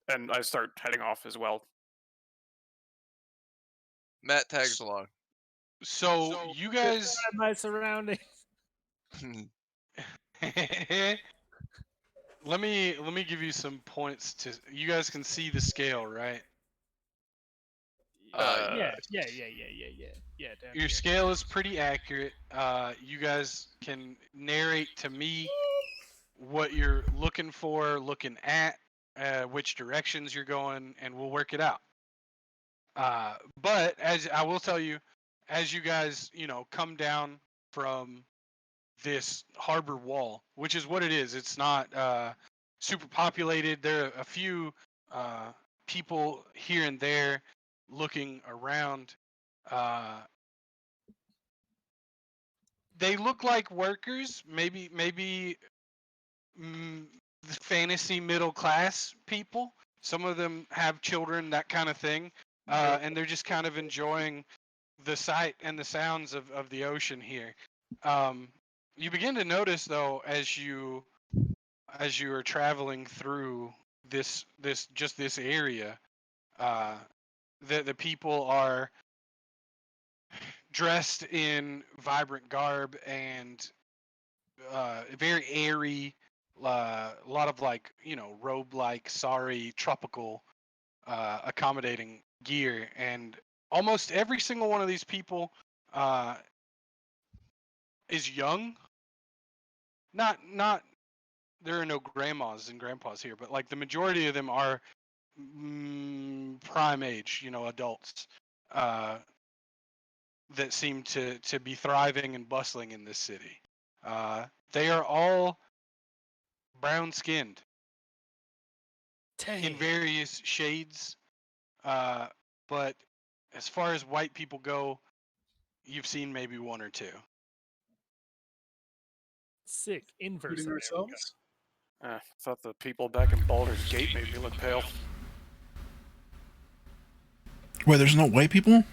And I start heading off as well. Matt tags along. So you guys, Describe my surroundings. let me give you some points to. You guys can see the scale, right? Yeah, Uh, yeah, yeah, yeah, yeah, yeah, yeah. Down Your here. scale is pretty accurate. You guys can narrate to me what you're looking for, looking at, which directions you're going, and we'll work it out. But as I will tell you, as you guys, come down from this harbor wall, which is what it is. It's not super populated. There are a few people here and there looking around. Uh, they look like workers, maybe fantasy middle class people. Some of them have children, that kind of thing, and they're just kind of enjoying the sight and the sounds of the ocean here. You begin to notice, though, as you are traveling through this area, uh, the people are dressed in vibrant garb and very airy, a lot of robe-like, sorry, tropical, accommodating gear, and almost every single one of these people uh, is young. Not there are no grandmas and grandpas here, but like the majority of them are prime age, adults uh, that seem to be thriving and bustling in this city. They are all brown skinned in Dang. various shades, uh, but as far as white people go, you've seen maybe one or two. Sick. Inverse Including America. ourselves. I thought the people back in Baldur's Gate made me look pale. Wait, there's no white people?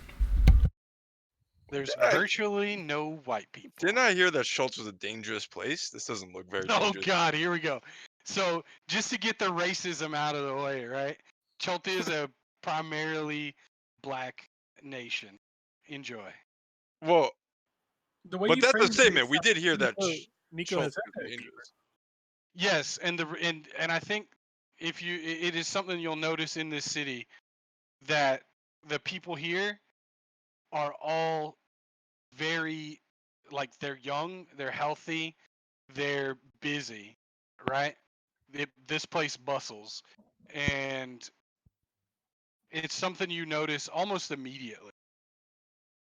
There's I- virtually no white people. Didn't I hear that Schultz was a dangerous place? This doesn't look very Oh dangerous. God, here we go. So just to get the racism out of the way, right? Chulta is a primarily black nation. Enjoy. Well, The way but you that's a phrased it statement. We sounds did hear that Nico has Schultz was epic. dangerous. Yes, and I think it is something you'll notice in this city that the people here are all very they're young, they're healthy, they're busy, right? This place bustles, and it's something you notice almost immediately.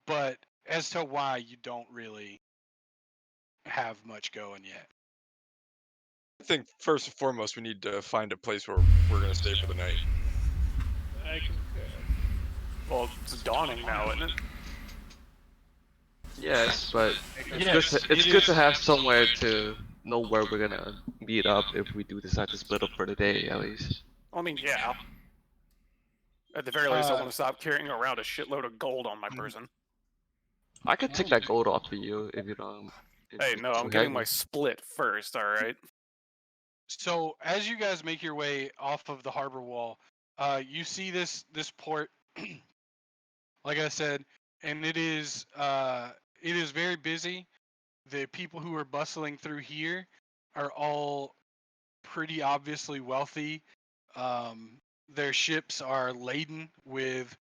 But as to why, you don't really have much going yet. I think first and foremost, we need to find a place where we're gonna stay for the night. I concur. Well, it's dawning now, isn't it? Yes, but Yes, it's it good to is. have somewhere to know where we're gonna meet up if we do decide to split up for the day, at least. I mean, yeah. At the very least, I Uh, want to stop carrying around a shitload of gold on my person. I could take that gold off for you if you don't. If Hey, it's no, too I'm getting heavy. my split first, alright? So as you guys make your way off of the harbor wall, you see this port, like I said, and it is very busy. The people who are bustling through here are all pretty obviously wealthy. Their ships are laden with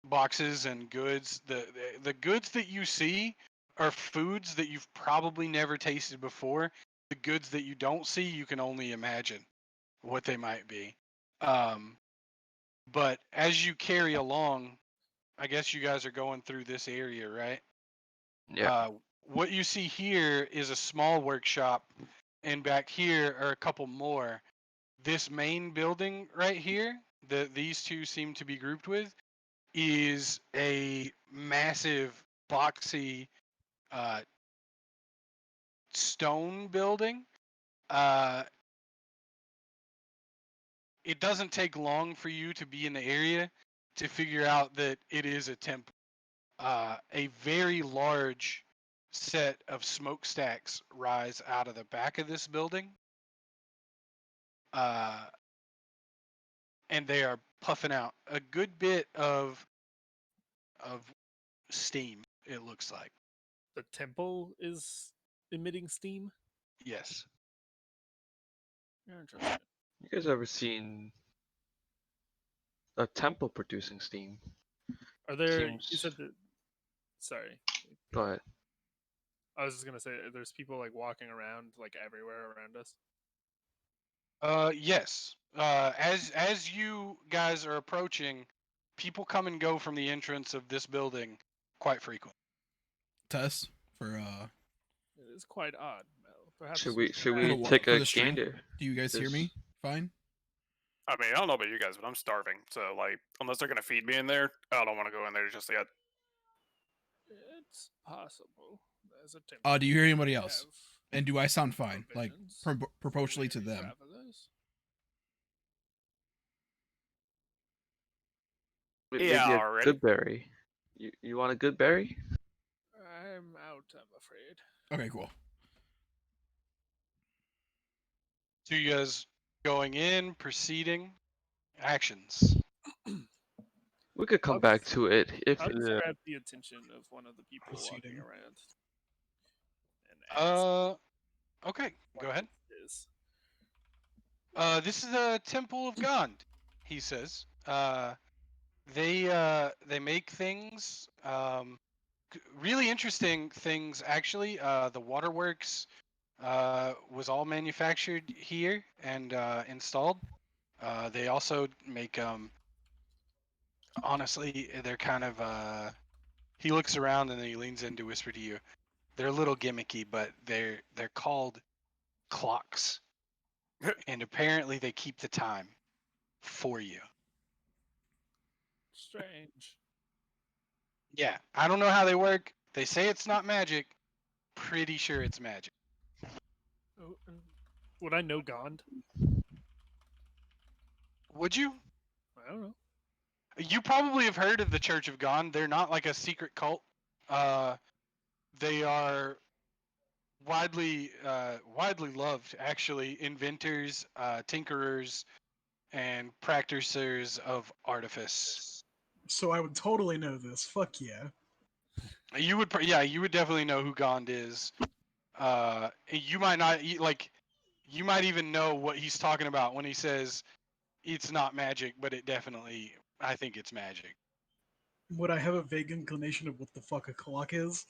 boxes and goods. The goods that you see are foods that you've probably never tasted before. The goods that you don't see, you can only imagine what they might be. Um, but as you carry along, I guess you guys are going through this area, right? Yeah. What you see here is a small workshop, and back here are a couple more. This main building right here, that these two seem to be grouped with, is a massive, boxy uh, stone building. Uh, it doesn't take long for you to be in the area to figure out that it is a temple. A very large set of smokestacks rise out of the back of this building. Uh, and they are puffing out a good bit of steam. It looks like. The temple is emitting steam. Yes. Interesting. You guys ever seen a temple producing steam? Are there? You Seems. said that. Sorry. Go ahead. I was just gonna say there's people like walking around like everywhere around us. Yes. As you guys are approaching, people come and go from the entrance of this building quite frequent. Test for It is quite odd, Mel. Perhaps Should we we can should for we the ask- wa- take for a the stream. gander? Do you guys hear There's- me? Fine. I mean, I don't know about you guys, but I'm starving. So, like, unless they're gonna feed me in there, I don't want to go in there just yet. It's possible. There's a temple. Do you hear anybody else? Have And do I sound fine? Like provisions proportionally to for them. travelers. Maybe Yeah, a already. good berry. You want a good berry? I'm out, I'm afraid. Okay, cool. So you guys going in, proceeding, actions. We could come I'll back just- to it if I'll just grab the attention of one of the people walking Proceeding. around. And ask Okay, what go ahead. this is. This is a temple of Gond, he says. They make things, really interesting things actually. The waterworks was all manufactured here and installed. They also make honestly, they're kind of he looks around and then he leans in to whisper to you. They're a little gimmicky, but they're called clocks. And apparently they keep the time for you. Strange. Yeah, I don't know how they work. They say it's not magic. Pretty sure it's magic. Oh, would I know Gond? Would you? I don't know. You probably have heard of the Church of Gond. They're not like a secret cult. They are widely loved, actually. Inventors, tinkerers, and practicers of artifice. So I would totally know this. Fuck yeah. You would, you would definitely know who Gond is. You might not like. You might even know what he's talking about when he says it's not magic, but it definitely. I think it's magic. Would I have a vague inclination of what the fuck a clock is?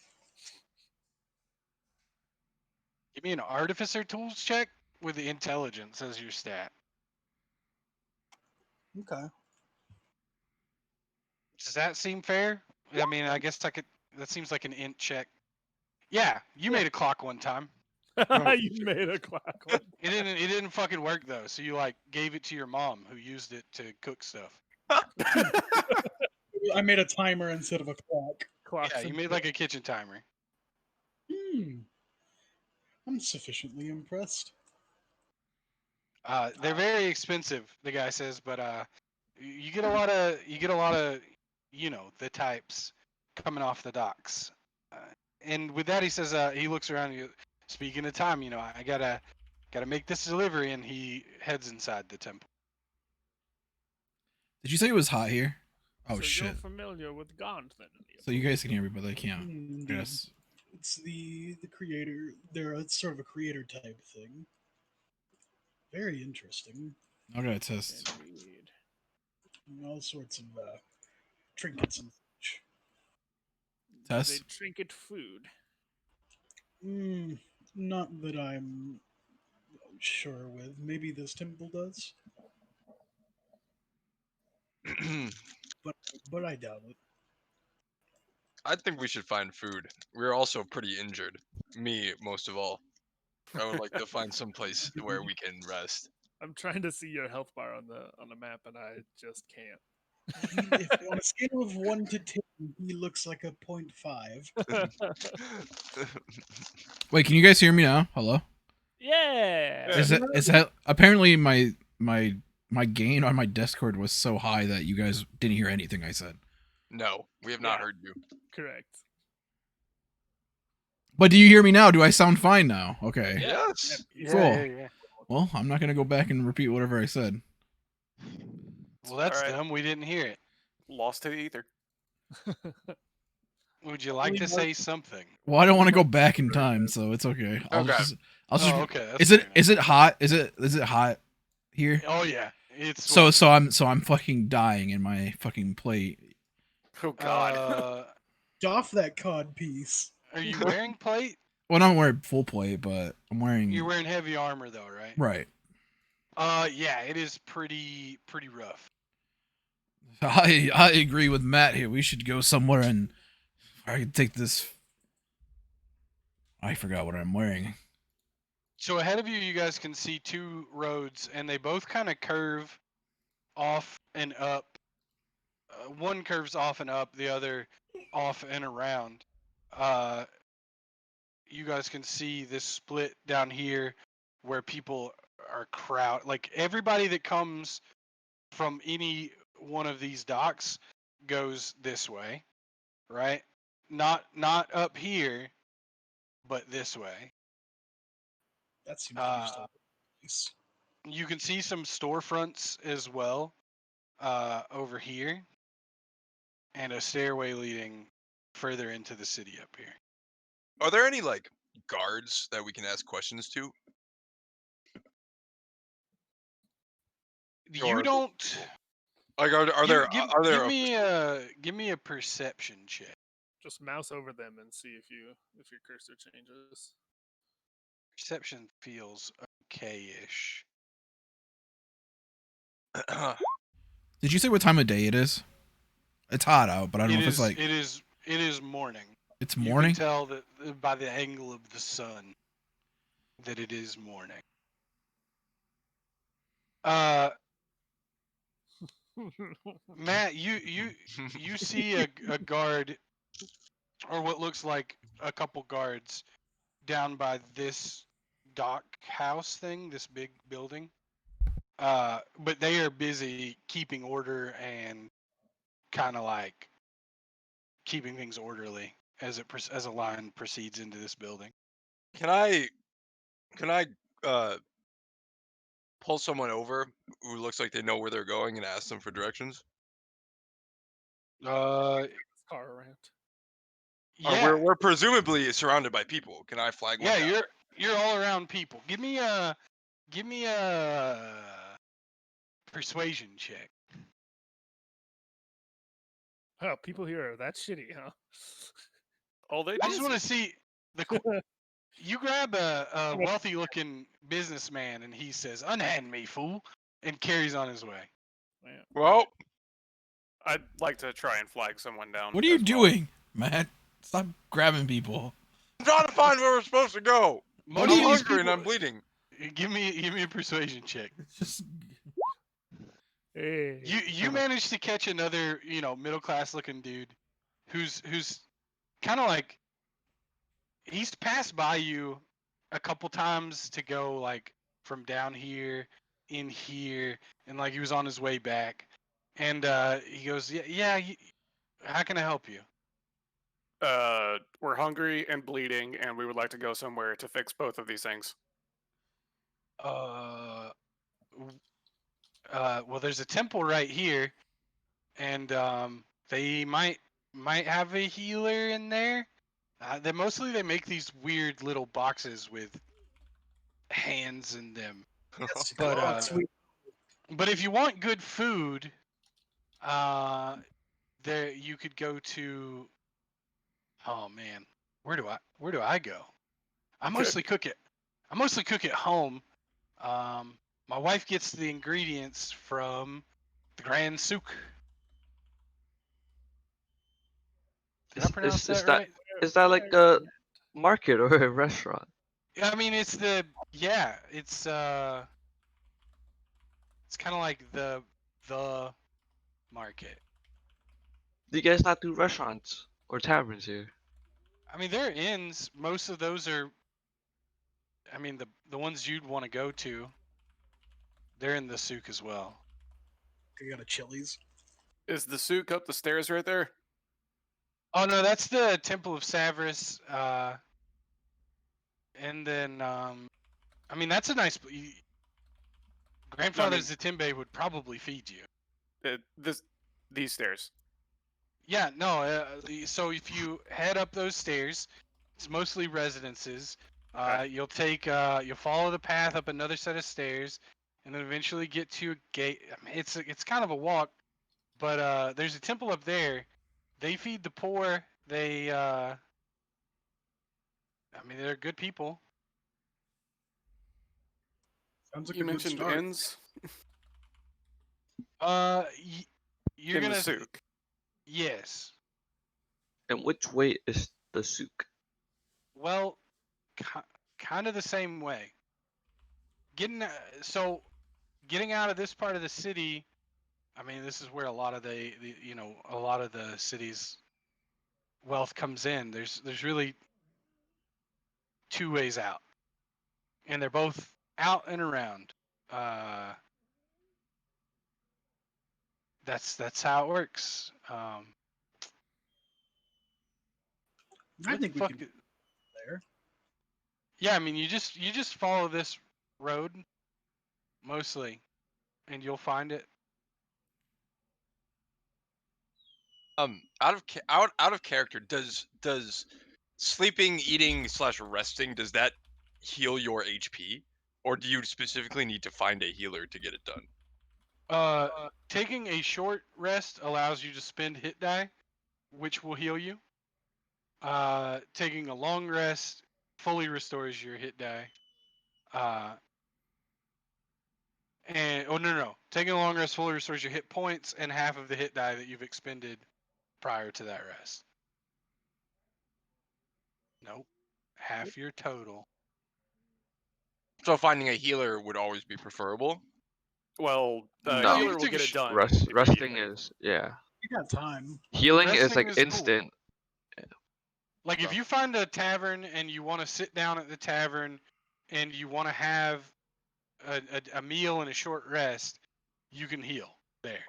Give me an artificer tools check with the intelligence as your stat. Okay. Does that seem fair? I mean, I guess I could. That seems like an int check. Yeah, you made a clock one time. You made a clock one. It didn't. It didn't fucking work though. So you like gave it to your mom, who used it to cook stuff. I made a timer instead of a clock. Clocks Yeah, you and made like a kitchen timer. I'm sufficiently impressed. They're very expensive, the guy says, but you get a lot of you know, the types coming off the docks. And with that, he says he looks around. And he goes, speaking of time, you know, I gotta make this delivery, and he heads inside the temple. Did you say it was hot here? Oh so shit. You're familiar with Gond then? So you guys can hear me, but they can't. Indeed. Yes. It's the creator. It's sort of a creator type thing. Very interesting. Okay, test. Indeed. All sorts of trinkets and such. They Test. trinket food. Not that I'm sure with. Maybe this temple does, but I doubt it. I think we should find food. We're also pretty injured. Me, most of all. I would like to find some place where we can rest. I'm trying to see your health bar on the map, and I just can't. If on a scale of 1 to 10, he looks like a 0.5. Wait, can you guys hear me now? Hello? Yeah. Is that apparently my gain on my Discord was so high that you guys didn't hear anything I said. No, we have not Yeah. heard you. Correct. But do you hear me now? Do I sound fine now? Okay. Yes. Cool. Well, I'm not gonna go back and repeat whatever I said. Well, that's Alright. dumb. We didn't hear it. Lost to the ether. Would you like to say something? Well, I don't want to go back in time, so it's okay. Okay. I'll just. Oh, okay. That's Is fair it enough. is it hot? Is it hot here? Oh yeah, it's So I'm fucking dying in my fucking plate. Oh god. Doff that cod piece. Are you wearing plate? Well, I don't wear full plate, but I'm wearing. You're wearing heavy armor though, right? Right. Yeah, it is pretty rough. I agree with Matt here. We should go somewhere and I can take this. I forgot what I'm wearing. So ahead of you, you guys can see two roads, and they both kind of curve off and up. One curves off and up, the other off and around. You guys can see this split down here where people are like everybody that comes from any one of these docks goes this way, right? Not up here, but this way. That seems understandable. You can see some storefronts as well over here, and a stairway leading further into the city up here. Are there any like guards that we can ask questions to? You Or- don't. Like, are Give, there give, are there give me a perception check. Just mouse over them and see if your cursor changes. Perception feels okay-ish. Did you say what time of day it is? It's hot out, but I don't know if it's like it is morning. it's You morning. can tell that by the angle of the sun that it is morning. Matt, you see a guard, or what looks like a couple guards, down by this dock house thing, this big building. But they are busy keeping order and kind of like keeping things orderly as a line proceeds into this building. Can I pull someone over who looks like they know where they're going and ask them for directions? Car around. Yeah, We're presumably surrounded by people. Can I flag one yeah, down? you're all around people. Give me a persuasion check. Oh, people here are that shitty, huh? Oh, they I just want to busy. see the. You grab a wealthy looking businessman and he says, "Unhand me, fool," and carries on his way. Man. Well, I'd like to try and flag someone down. What are you as well. doing, Matt? Stop grabbing people. I'm trying to find where we're supposed to go. Most I'm of these hungry and I'm people- bleeding. Give me a persuasion check. Just Hey. You managed to catch another, middle class looking dude who's kind of like he's passed by you a couple times to go like from down here in here, and like he was on his way back, and he goes, yeah, how can I help you? We're hungry and bleeding, and we would like to go somewhere to fix both of these things. Well, there's a temple right here, and they might have a healer in there. They make these weird little boxes with hands in them. But but if you want good food, there you could go to. Oh man, where do I go? I mostly cook it. I mostly cook at home. My wife gets the ingredients from the Grand Souk. Did I pronounce that right? Is that like a market or a restaurant? I mean, it's kind of like the market. Do you guys not do restaurants or taverns here? I mean, there are inns. Most of those are. I mean, the ones you'd want to go to. They're in the souk as well. I got a Chili's. Is the souk up the stairs right there? Oh no, that's the Temple of Savras. And then I mean that's a nice. Grandfather Zatimbe would probably feed you. these stairs. Yeah, no. So if you head up those stairs, it's mostly residences. Okay. You'll follow the path up another set of stairs, and then eventually get to a gate. I mean, it's kind of a walk, but there's a temple up there. They feed the poor. I mean, they're good people. Sounds like You a good mentioned start. inns You're in the gonna souk. yes. And which way is the souk? Well, kind of the same way. Getting so getting out of this part of the city. I mean, this is where a lot of a lot of the city's wealth comes in. There's really two ways out, and they're both out and around. Uh, that's how it works. I What the think we fuck? can there. Yeah, I mean, you just follow this road mostly, and you'll find it. Out of character, does sleeping, eating / resting, does that heal your HP, or do you specifically need to find a healer to get it done? Taking a short rest allows you to spend hit die, which will heal you. Taking a long rest fully restores your hit die. And no. Taking a long rest fully restores your hit points and half of the hit die that you've expended prior to that rest. Nope. Half your total. So finding a healer would always be preferable. Well, the No. You healer can will take a get it done Resting immediately. is You got time. healing is Resting like is cool. instant. Like if you find a tavern and you want to sit down at the tavern and you want to have a meal and a short rest, you can heal there.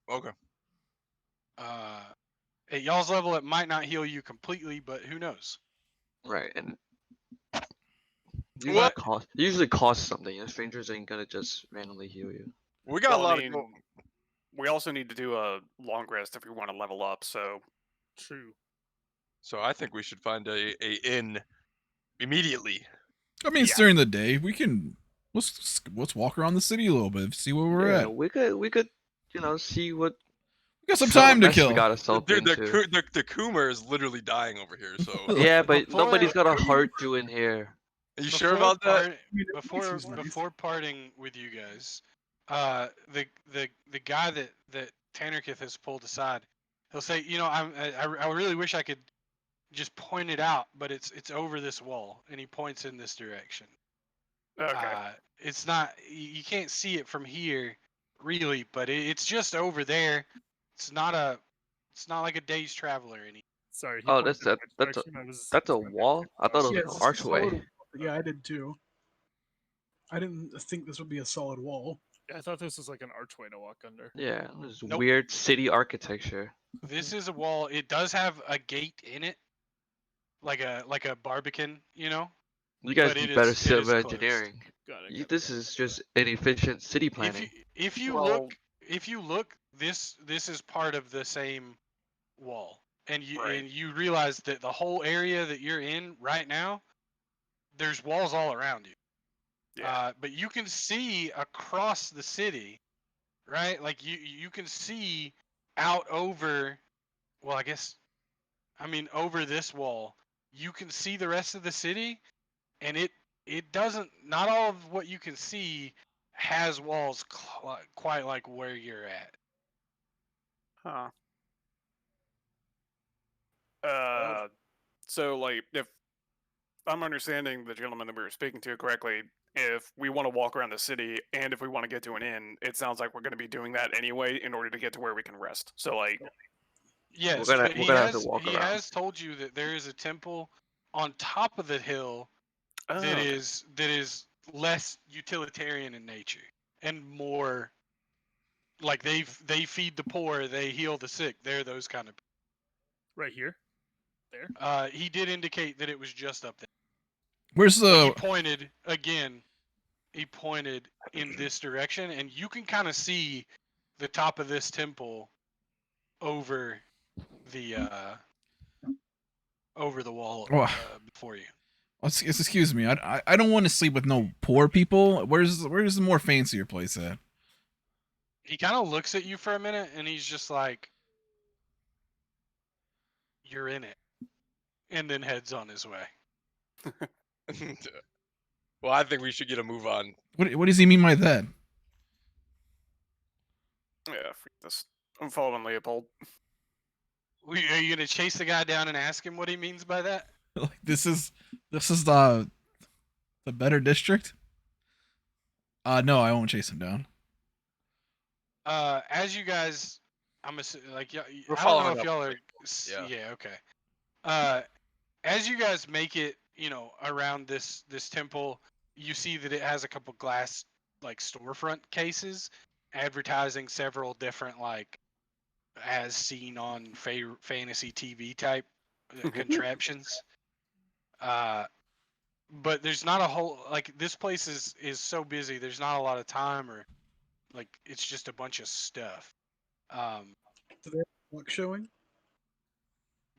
Okay. At y'all's level, it might not heal you completely, but who knows? Right, and What? usually costs something. And strangers ain't gonna just randomly heal you. We got Well, a I lot mean, of gold. we also need to do a long rest if we want to level up. So True. So I think we should find a inn immediately. I mean, it's Yeah. during the day. We can let's walk around the city a little bit, see where we're Yeah, at. we could see what We got some time to mess we kill. got ourselves Dude, into. the Coomer is literally dying over here. So Yeah, but Before- nobody's got a heart to in here. are you sure about that? I mean, it Before makes these nice. before parting with you guys, the guy that Tannerkith has pulled aside, he'll say, I really wish I could just point it out, but it's over this wall, and he points in this direction. okay. It's not you can't see it from here, really, but it's just over there. It's not like a day's travel or anything. Sorry. He Oh, pointed in which direction? I was that's a trying to wall. I thought it was Yeah, an it's a archway. solid- Yeah, I did too. I didn't think this would be a solid wall. I thought this was like an archway to walk under. Yeah, this Nope. weird city architecture. This is a wall. It does have a gate in it, like a barbican, You guys But do it better is civil closed. engineering. Got it. This is just inefficient city planning. If you Well- look, this is part of the same wall, and Right. you realize that the whole area that you're in right now, there's walls all around you. Yeah. But you can see across the city, right? Like you can see out over. Well, over this wall, you can see the rest of the city, and it doesn't. Not all of what you can see has walls quite like where you're at. Huh. So like, if I'm understanding the gentleman that we were speaking to correctly, if we want to walk around the city and if we want to get to an inn, it sounds like we're going to be doing that anyway in order to get to where we can rest. So like, Yes, We're gonna- but we're he gonna have to has walk he around. has told you that there is a temple on top of the hill oh, that okay. is less utilitarian in nature and more like they feed the poor, they heal the sick. They're those kind of. Right here. There. He did indicate that it was just up there. Where's But he the? pointed again. He pointed in this direction, and you can kind of see the top of this temple over the wall Oh, before you. excuse me. I don't want to sleep with no poor people. Where's the more fancier place at? He kind of looks at you for a minute, and he's just like, "You're in it," and then heads on his way. Well, I think we should get a move on. What does he mean by that? Yeah, freak this. I'm following Leopold. Are you gonna chase the guy down and ask him what he means by that? Like this is the better district? No, I won't chase him down. As you guys, like, We're I don't know following if up. y'all are. Yeah. Yeah, okay. As you guys make it, around this temple, you see that it has a couple glass like storefront cases advertising several different like as seen on fantasy TV type contraptions. But there's not a whole like this place is so busy. There's not a lot of time or like it's just a bunch of stuff. Do they have a clock showing?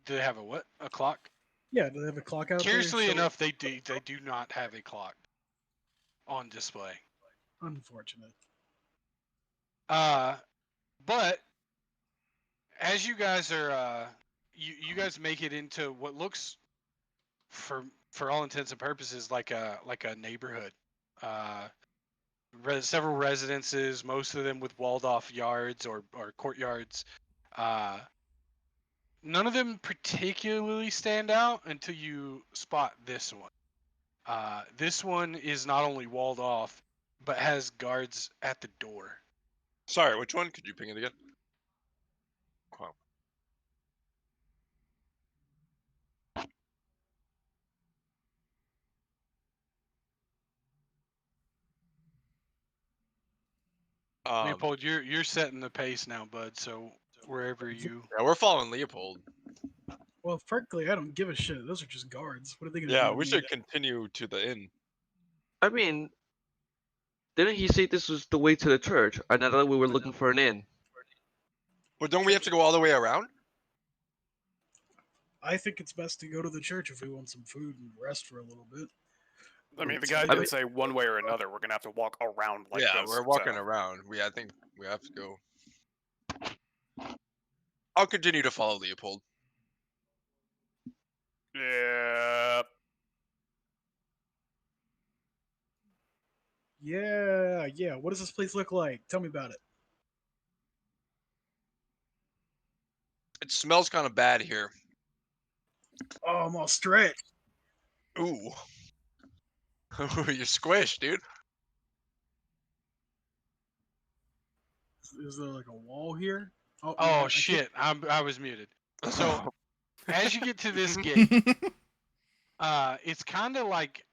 Do they have a what? A clock? Yeah, do they have a clock out there? Curiously showing? enough, they do not have a clock on display. Unfortunate. But as you guys are you guys make it into what looks for all intents and purposes like a neighborhood. Several residences, most of them with walled off yards or courtyards. None of them particularly stand out until you spot this one. This one is not only walled off, but has guards at the door. Sorry, which one? Could you ping it again? Wow. Leopold, you're setting the pace now, bud. So wherever you. Yeah, we're following Leopold. Well, frankly, I don't give a shit. Those are just guards. What are they gonna Yeah, do? we to should me? continue to the inn. I mean, didn't he say this was the way to the church? I thought we were looking for an inn. But don't we have to go all the way around? I think it's best to go to the church if we want some food and rest for a little bit. I mean, the guy I did mean- say one way or another we're gonna have to walk around like yeah, this. we're walking so. around. I think we have to go. I'll continue to follow Leopold. Yeah. Yeah. What does this place look like? Tell me about it. It smells kind of bad here. Oh, I'm all stretched. Ooh. You're squished, dude. Is there like a wall here? Oh no, I can't- shit! I was muted. So as you get to this gate, it's kind of like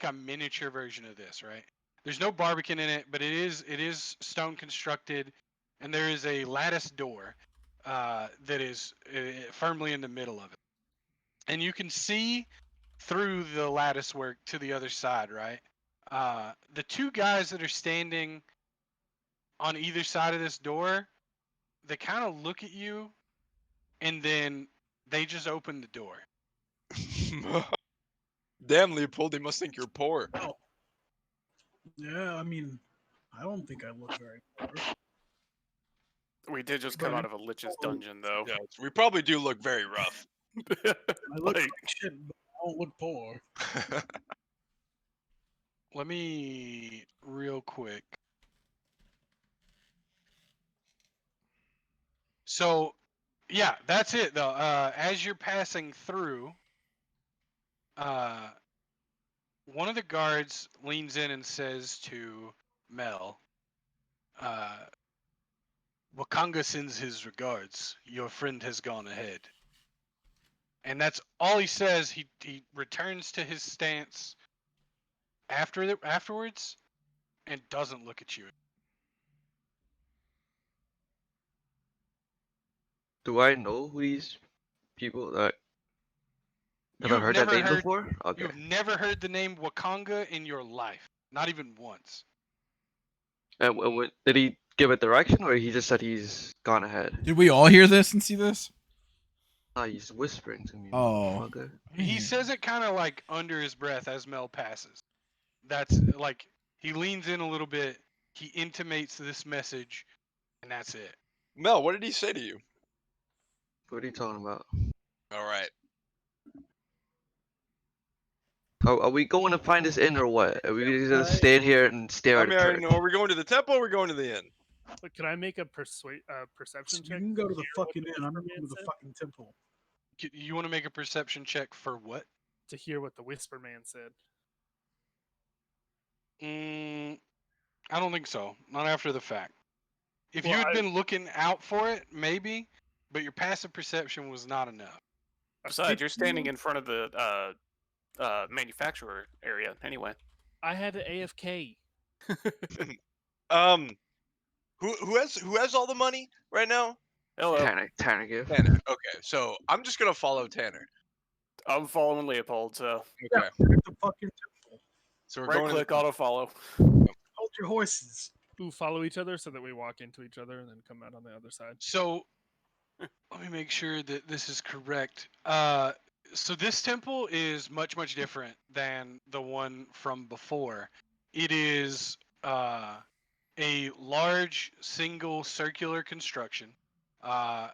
a miniature version of this, right? There's no barbican in it, but it is stone constructed, and there is a lattice door that is firmly in the middle of it, and you can see through the lattice work to the other side, right? The two guys that are standing on either side of this door, they kind of look at you, and then they just open the door. Damn, Leopold, they must think you're poor. Oh. Yeah, I mean, I don't think I look very poor. We did just come out of a lich's dungeon, though. Yeah, we probably do look very rough. I look Like, like shit, but I don't look poor. Let me real quick. So, yeah, that's it though. As you're passing through, one of the guards leans in and says to Mel, "Wakanga sends his regards. Your friend has gone ahead." And that's all he says. He returns to his stance afterwards, and doesn't look at you. Do I know who these people that have I You've heard that never name heard. before? Okay. You've never heard the name Wakanga in your life, not even once. And did he give a direction, or he just said he's gone ahead? Did we all hear this and see this? He's whispering to me, Oh. motherfucker. He says it kind of like under his breath as Mel passes. That's like he leans in a little bit. He intimates this message, and that's it. Mel, what did he say to you? What are you talking about? All right. Are we going to find this inn or what? Are we gonna Right. stand here and stare I at a mean, church? are we going to the temple or are we going to the inn? But can I make a perception You check? can go to the hear what fucking inn. I'm Whisper going Man to the said? fucking temple. You want to make a perception check for what? To hear what the Whisper Man said. I don't think so. Not after the fact. If Well, you had been looking out for it, maybe, but your passive perception was not enough. Besides, you're standing in front of the manufacturer area anyway. I had an AFK. Um, who has all the money right now? Hello, Tanner give. Tanner. Okay, so I'm just gonna follow Tanner. I'm following Leopold, so Okay, We're at the fucking temple. so we're right going to click, the auto follow. Hold your horses. Who follow each other so that we walk into each other and then come out on the other side. So, let me make sure that this is correct. So this temple is much different than the one from before. It is a large single circular construction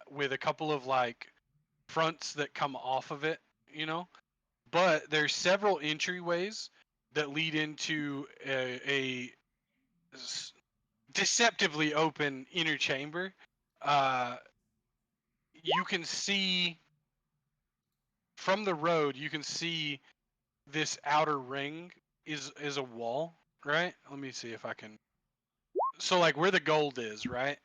with a couple of like fronts that come off of it, you know. But there's several entryways that lead into a deceptively open inner chamber. You can see from the road. You can see this outer ring is a wall, right? Let me see if I can. So like where the gold is, right?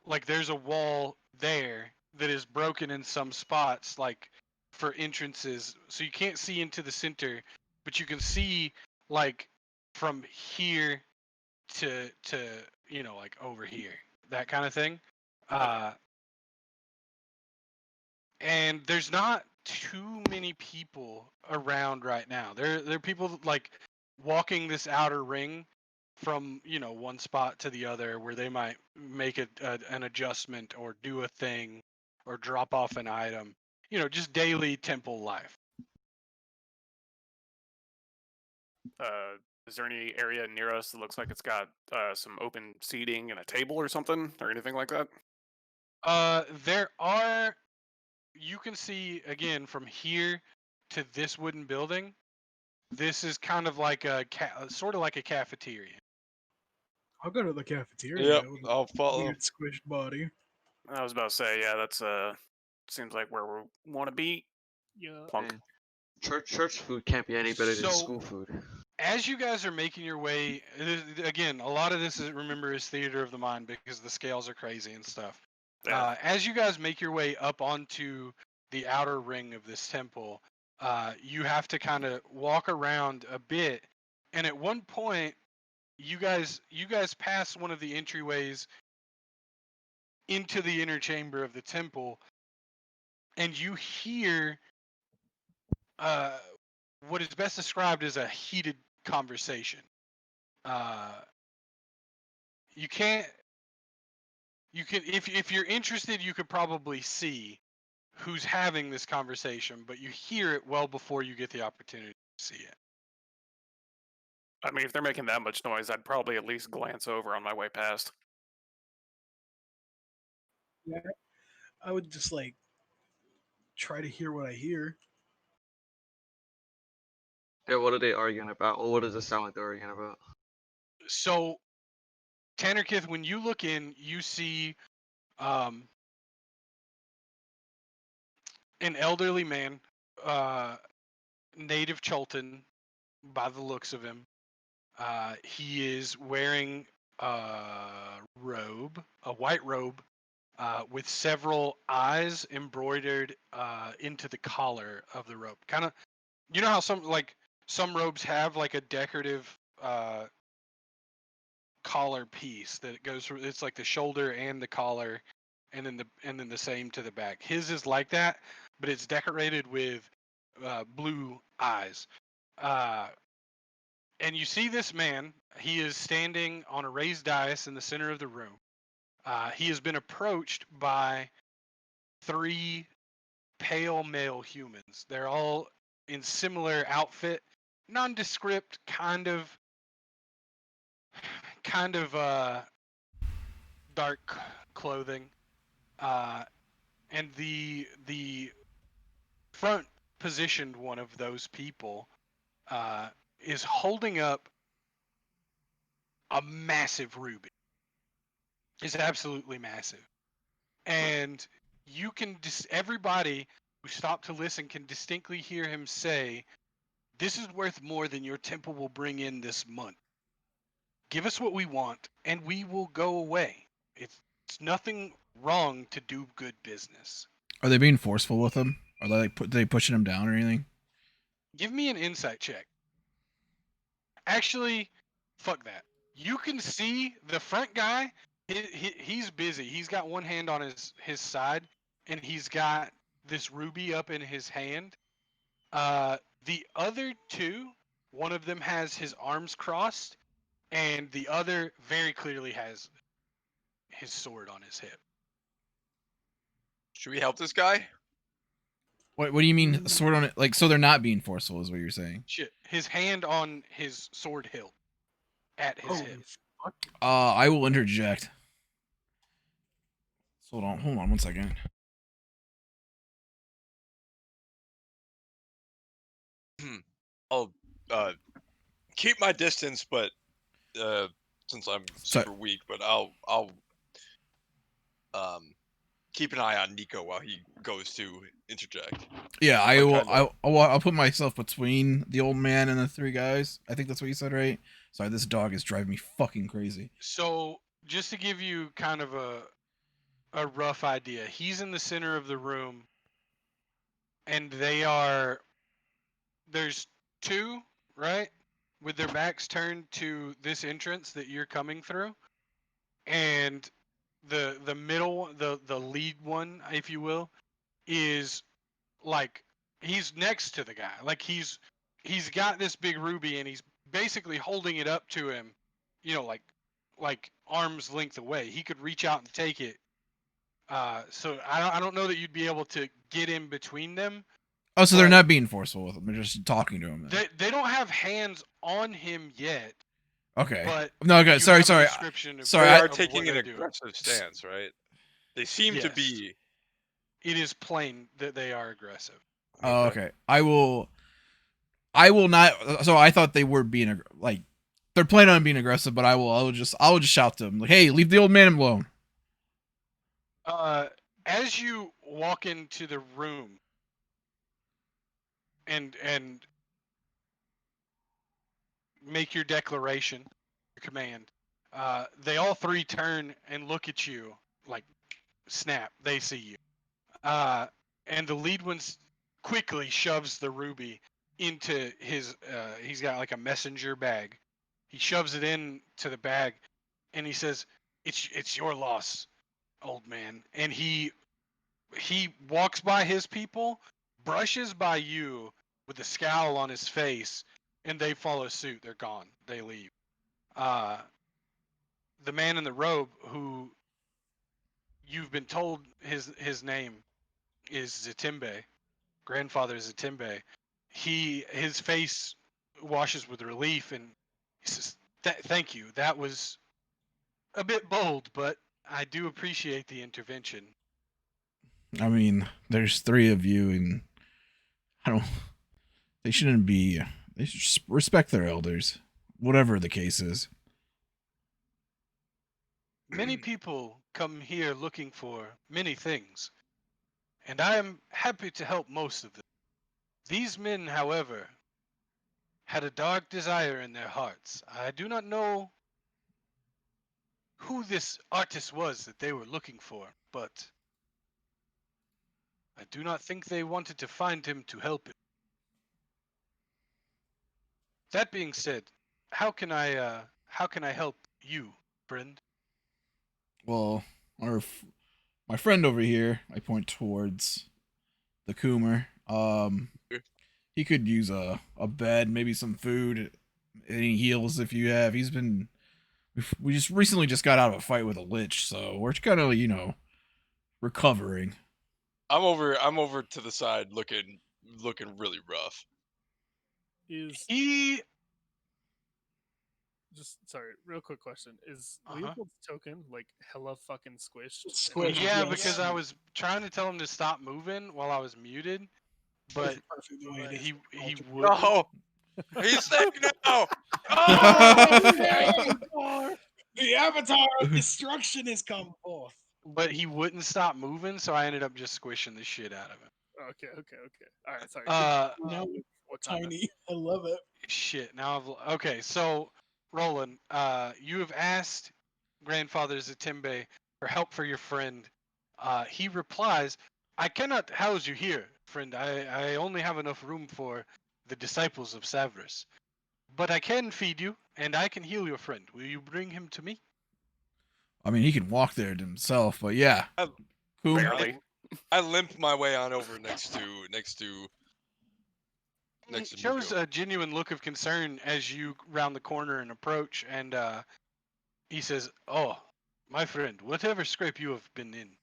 Like there's a wall there that is broken in some spots, like for entrances. So you can't see into the center, but you can see like from here to like over here, that kind of thing. And there's not too many people around right now. There are people like walking this outer ring from one spot to the other where they might make an adjustment or do a thing or drop off an item. Just daily temple life. Is there any area near us that looks like it's got some open seating and a table or something, or anything like that? There are. You can see again from here to this wooden building. This is kind of like sort of like a cafeteria. I'll go to the cafeteria Yep, with I'll a follow. weird squished body. I was about to say, yeah, that's seems like where we want to be. Yeah. Plunk. Man, church food can't be any better than So- school food. As you guys are making your way, again, a lot of this is remember is theater of the mind because the scales are crazy and stuff. Yeah. As you guys make your way up onto the outer ring of this temple, you have to kind of walk around a bit, and at one point, you guys pass one of the entryways into the inner chamber of the temple, and you hear what is best described as a heated conversation. You can if you're interested, you could probably see who's having this conversation, but you hear it well before you get the opportunity to see it. I mean, if they're making that much noise, I'd probably at least glance over on my way past. Yeah, I would just like try to hear what I hear. Yeah, what are they arguing about? Or what does it sound like they're arguing about? So, Tannerkith, when you look in, you see an elderly man, native Chultan, by the looks of him. He is wearing a robe, a white robe, with several eyes embroidered into the collar of the robe. Kind of, you know how some robes have like a decorative collar piece that it goes through. It's like the shoulder and the collar, and then the same to the back. His is like that, but it's decorated with blue eyes. And you see this man. He is standing on a raised dais in the center of the room. He has been approached by 3 pale male humans. They're all in similar outfit, nondescript, kind of dark clothing. And the front positioned one of those people is holding up a massive ruby. It's absolutely massive, and you can everybody who stopped to listen can distinctly hear him say, "This is worth more than your temple will bring in this month. Give us what we want, and we will go away. It's nothing wrong to do good business." Are they being forceful with him? Are they like they pushing him down or anything? Give me an insight check. Actually, fuck that. You can see the front guy. He's busy. He's got one hand on his side, and he's got this ruby up in his hand. The other 2, one of them has his arms crossed, and the other very clearly has his sword on his hip. Should we help this guy? What do you mean sword on it? Like, so they're not being forceful, is what you're saying? Shit, his hand on his sword hilt at his Holy hip. fuck. I will interject. Hold on 1 second. I'll keep my distance, but since I'm super weak, but I'll keep an eye on Nico while he goes to interject. Yeah, I But will. kinda- I'll put myself between the old man and the 3 guys. I think that's what you said, right? Sorry, this dog is driving me fucking crazy. So, just to give you kind of a rough idea, he's in the center of the room, and there's 2, right, with their backs turned to this entrance that you're coming through, and the middle, the lead one, if you will, is like he's next to the guy. Like he's got this big ruby, and he's basically holding it up to him, like arm's length away. He could reach out and take it. So I don't know that you'd be able to get in between them. Oh, so they're But not being forceful with him. They're just talking to him. Then. they don't have hands on him yet. Okay. But No, okay. you Sorry, have a sorry. description of, Sorry, They are of what taking an they're doing. aggressive stance, right? They seem to Yes. be. It is plain that they are aggressive. Oh, okay. I will not. So I thought they were being like they're planning on being aggressive, but I will just shout to them like, "Hey, leave the old man alone." As you walk into the room and make your declaration, your command, they all 3 turn and look at you like snap. They see you. And the lead one quickly shoves the ruby into his. He's got like a messenger bag. He shoves it in to the bag, and he says, "It's your loss, old man." And he walks by his people, brushes by you with a scowl on his face, and they follow suit. They're gone. They leave. Uh, the man in the robe, who you've been told his name is Zatimbe, grandfather Zatimbe. His face washes with relief, and he says, "Thank you. That was a bit bold, but I do appreciate the intervention." I mean, there's 3 of you, and I don't. They shouldn't be. They should just respect their elders, whatever the case is. Many people come here looking for many things, and I am happy to help most of them. These men, however, had a dark desire in their hearts. I do not know who this artist was that they were looking for, but I do not think they wanted to find him to help him. That being said, how can I help you, friend? Well, my friend over here, I point towards the Coomer. He could use a bed, maybe some food, any heals if you have. He's been we just recently just got out of a fight with a lich, so we're kind of recovering. I'm over to the side looking really rough. Is He just sorry, real quick question. Is Uh-huh. Leopold's token like hella fucking squished? It's And squished, yeah, yes. because I was trying to tell him to stop moving while I was muted, but It's perfect the way it is. he Culture. wouldn't. Oh, he's safe now. Oh, The avatar of destruction has come forth. but he wouldn't stop moving, so I ended up just squishing the shit out of him. Okay. All right, sorry. Uh, Now With Wakanda. tiny. I love it. Shit. Now okay. So, Roland, you have asked Grandfather Zatimbe for help for your friend. He replies, "I cannot house you here, friend. I only have enough room for the disciples of Savras. But I can feed you, and I can heal your friend. Will you bring him to me?" I mean, he can walk there himself, but yeah, I, cool. Barely. I limped my way on over next to He shows Muko. a genuine look of concern as you round the corner and approach, and he says, "Oh, my friend, whatever scrape you have been in,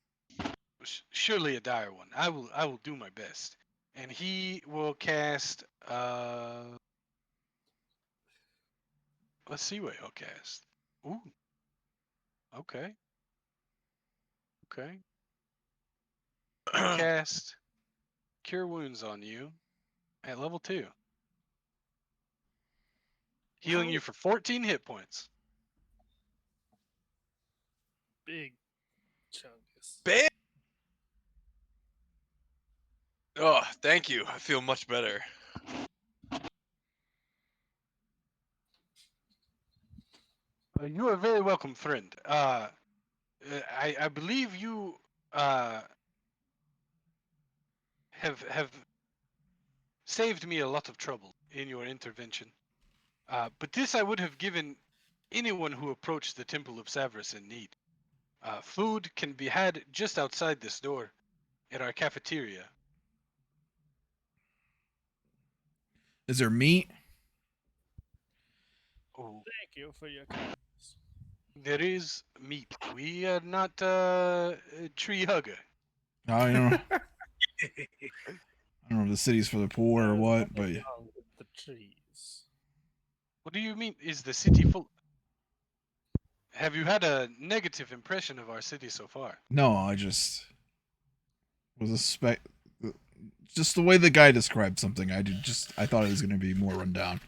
surely a dire one. I will do my best." And he will cast. Let's see what he'll cast. Ooh. Okay. Okay. He'll cast Cure Wounds on you at level 2, healing you for 14 hit points. Big chungus. Bam! Oh, thank you. I feel much better. You are very welcome, friend. I believe you have saved me a lot of trouble in your intervention. But this I would have given anyone who approached the Temple of Savras in need. Food can be had just outside this door, at our cafeteria. Is there meat? Oh, Thank you for your kindness. there is meat. We are not a tree hugger. I don't know. I don't know if the city's for the poor or There's what, but nothing wrong with the trees. What do you mean? Is the city full? Have you had a negative impression of our city so far? no, I just was just the way the guy described something. I thought it was going to be more rundown.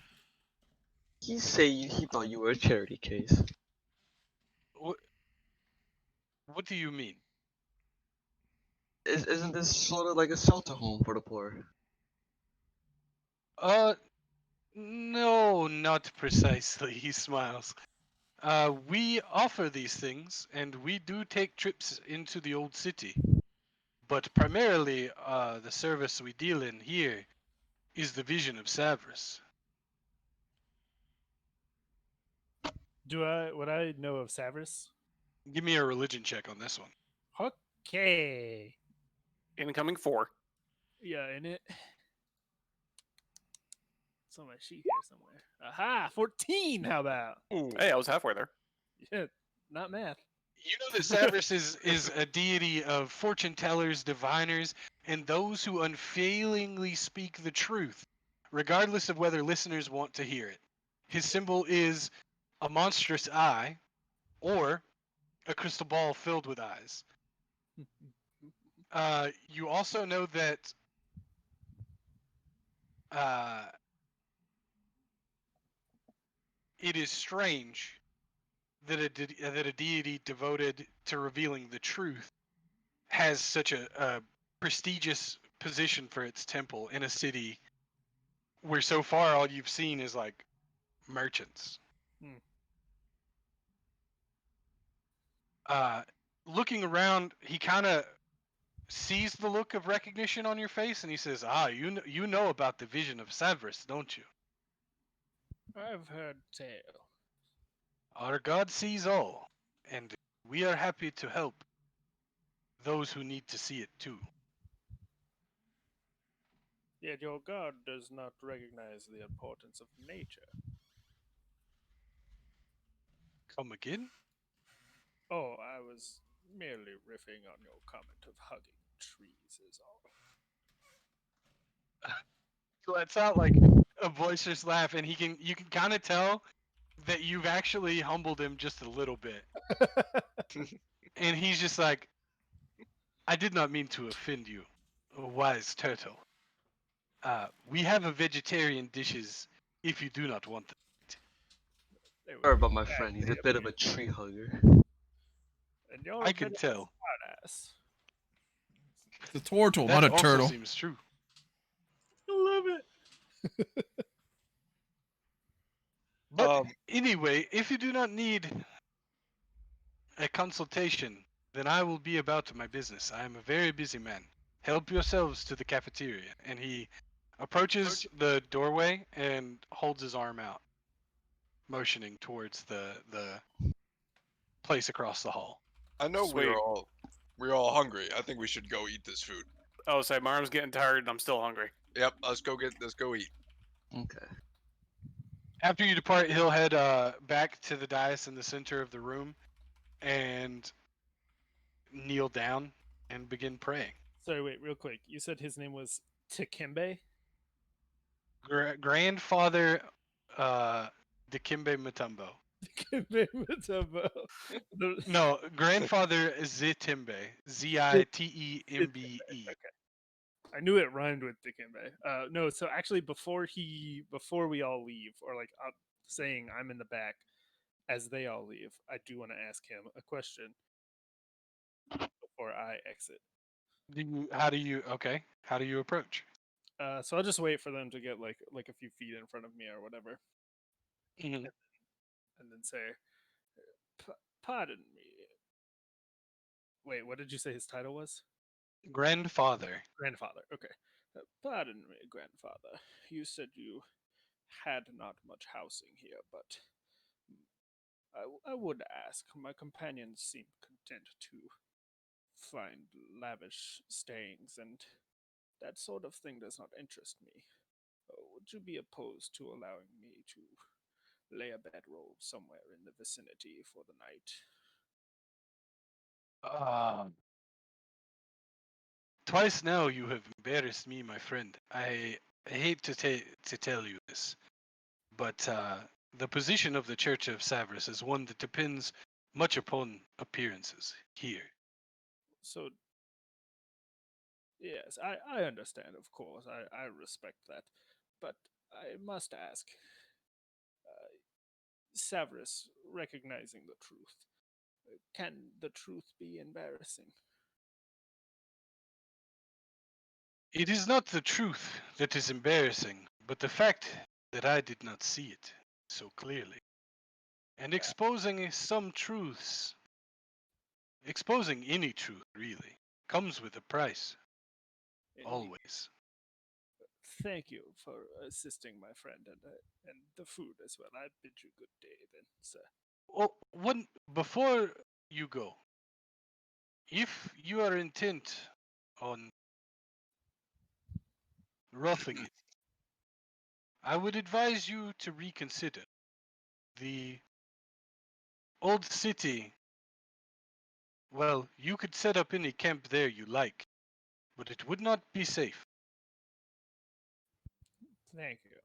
He say he thought you were a charity case. What, what do you mean? Isn't this sort of like a shelter home for the poor? No, not precisely. He smiles. We offer these things, and we do take trips into the old city. But primarily, the service we deal in here is the vision of Savras. Would I know of Savras? Give me a religion check on this one. Okay. Incoming 4. Yeah, in it. It's on my sheet here somewhere. Aha! 14! How about? Ooh. Hey, I was halfway there. Yeah, not math. You know that Savras is a deity of fortune tellers, diviners, and those who unfailingly speak the truth, regardless of whether listeners want to hear it. His symbol is a monstrous eye, or a crystal ball filled with eyes. You also know that it is strange that a deity devoted to revealing the truth has such a prestigious position for its temple in a city where so far all you've seen is like merchants. Hmm. Looking around, he kind of sees the look of recognition on your face, and he says, "Ah, you know about the vision of Savras, don't you? I've heard tale. Our God sees all, and we are happy to help those who need to see it too." Yet your god does not recognize the importance of nature. Come again? Oh, I was merely riffing on your comment of hugging trees, is all. Lets out like a boisterous laugh, and you can kind of tell that you've actually humbled him just a little bit, and he's just like, "I did not mean to offend you, wise turtle. We have a vegetarian dishes if you do not want them." They would Sorry be about my friend. He's a badly bit of a appreciated. tree hugger. And you're I a bit can of a tell. smartass. It's a turtle, That not a also turtle. seems true. I love it. But anyway, if you do not need a consultation, then I will be about my business. I am a very busy man. Help yourselves to the cafeteria. And he approaches the doorway and holds his arm out, motioning towards the place across the hall. I know Sweet. we're all hungry. I think we should go eat this food. Oh, say my arm's getting tired and I'm still hungry. Yep, let's go eat. Okay. After you depart, he'll head back to the dais in the center of the room and kneel down and begin praying. Sorry, wait, real quick. You said his name was Takembe? Grandfather Dikembe Mutombo. Takembe Mutombo. No, grandfather Zitembe. Zitembe. I knew it rhymed with Dikembe. No, so actually before we all leave, or like saying I'm in the back as they all leave, I do want to ask him a question before I exit. How do you approach? So I'll just wait for them to get like a few feet in front of me or whatever, Mm-hmm. and then say, "Pardon me." Wait, what did you say his title was? Grandfather. Grandfather. Okay. Pardon me, grandfather. You said you had not much housing here, but I would ask. My companions seem content to find lavish stayings, and that sort of thing does not interest me. Would you be opposed to allowing me to lay a bedroll somewhere in the vicinity for the night? Twice now you have embarrassed me, my friend. I hate to tell you this, but the position of the Church of Savras is one that depends much upon appearances here. So, yes, I understand, of course. I respect that. But I must ask, Severus recognizing the truth, can the truth be embarrassing? It is not the truth that is embarrassing, but the fact that I did not see it so clearly. And exposing some truths, exposing any truth really, comes with a price. Indeed. Always. Thank you for assisting my friend and the food as well. I bid you good day then, sir. Well, before you go, if you are intent on roughing it, I would advise you to reconsider. The old city, well, you could set up any camp there you like, but it would not be safe. Thank you.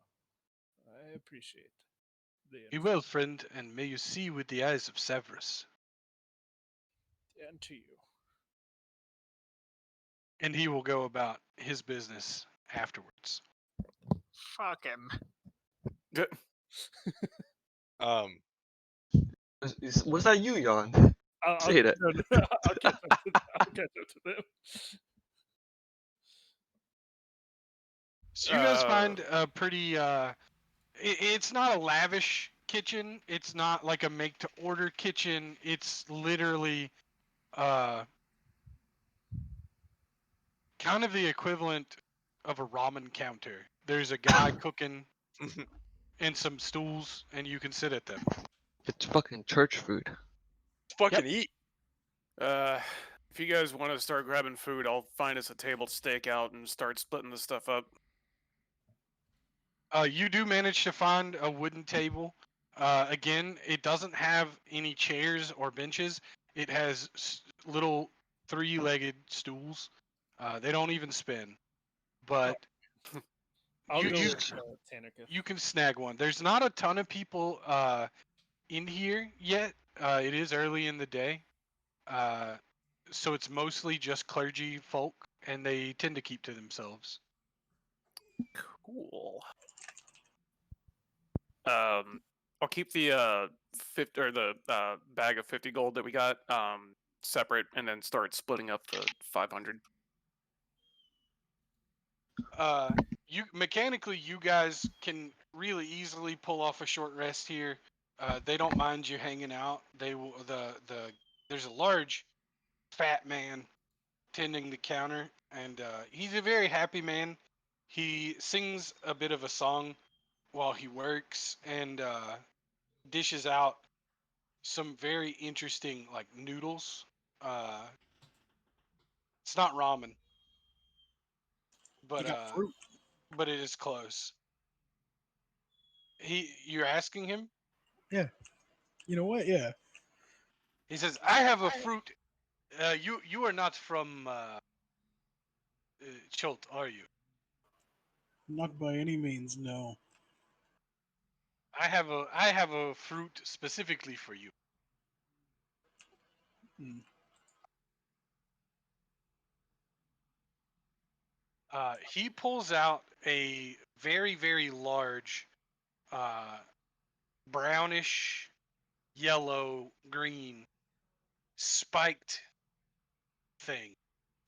I appreciate the Be info. well, friend, and may you see with the eyes of Severus. And to you. And he will go about his business afterwards. Fuck him. Um, Was that you, Jan? Say that. No, I'll catch up to them. So you guys find a pretty it's not a lavish kitchen, it's not like a make to order kitchen, it's literally kind of the equivalent of a ramen counter. There's a guy cooking and some stools and you can sit at them. It's fucking church food. fucking eat. If you guys want to start grabbing food, I'll find us a table to stake out and start splitting the stuff up. You do manage to find a wooden table Again, it doesn't have any chairs or benches. It has little 3-legged stools. They don't even spin. But I'll you go you with Tanaka. you can snag one. There's not a ton of people in here yet. It is early in the day, so it's mostly just clergy folk, and they tend to keep to themselves. Cool. I'll keep the 50 or the bag of 50 gold that we got separate, and then start splitting up the 500. Mechanically, you guys can really easily pull off a short rest here. They don't mind you hanging out. They will there's a large fat man tending the counter, and he's a very happy man. He sings a bit of a song while he works, and dishes out some very interesting like noodles. It's not ramen, You but got fruit. but it is close. You're asking him? Yeah. You know what? Yeah. He says, "I have a fruit. You are not from Chult, are you? Not by any means, no. I have a fruit specifically for you." Hmm. He pulls out a very large, uh, brownish, yellow, green, spiked thing,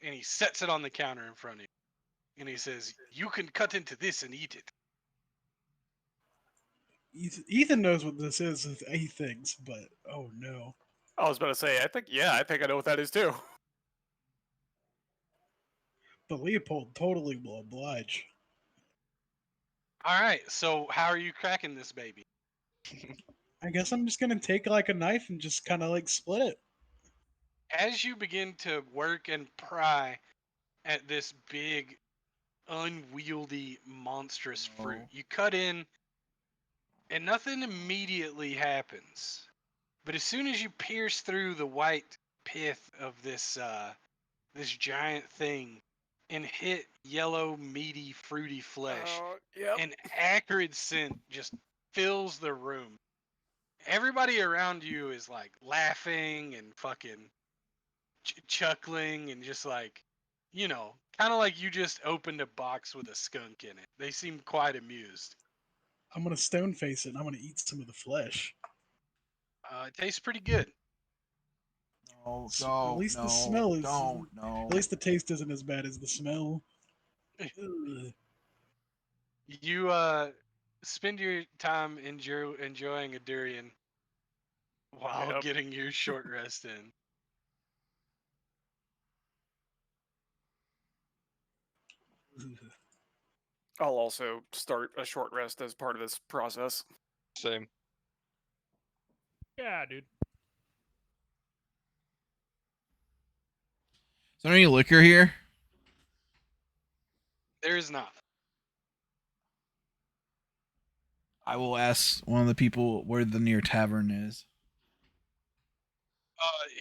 and he sets it on the counter in front of you. And he says, "You can cut into this and eat it." Ethan knows what this is. He thinks, but oh no. I was about to say, I think I know what that is too. But Leopold totally will oblige. All right, so how are you cracking this baby? I guess I'm just gonna take like a knife and just kind of like split it. As you begin to work and pry at this big, unwieldy, monstrous fruit, No. you cut in, and nothing immediately happens. But as soon as you pierce through the white pith of this giant thing and hit yellow, meaty, fruity flesh, Yep. an acrid scent just fills the room. Everybody around you is like laughing and fucking chuckling and just like, kind of like you just opened a box with a skunk in it. They seem quite amused. I'm gonna stone face it and I'm gonna eat some of the flesh. It tastes pretty good. No, At don't, least the no, smell is. don't, no. At least the taste isn't as bad as the smell. Ugh. You spend your time enjoying a durian while Yep. getting your short rest in. I'll also start a short rest as part of this process. Same. Yeah, dude. Is there any liquor here? There is not. I will ask one of the people where the near tavern is.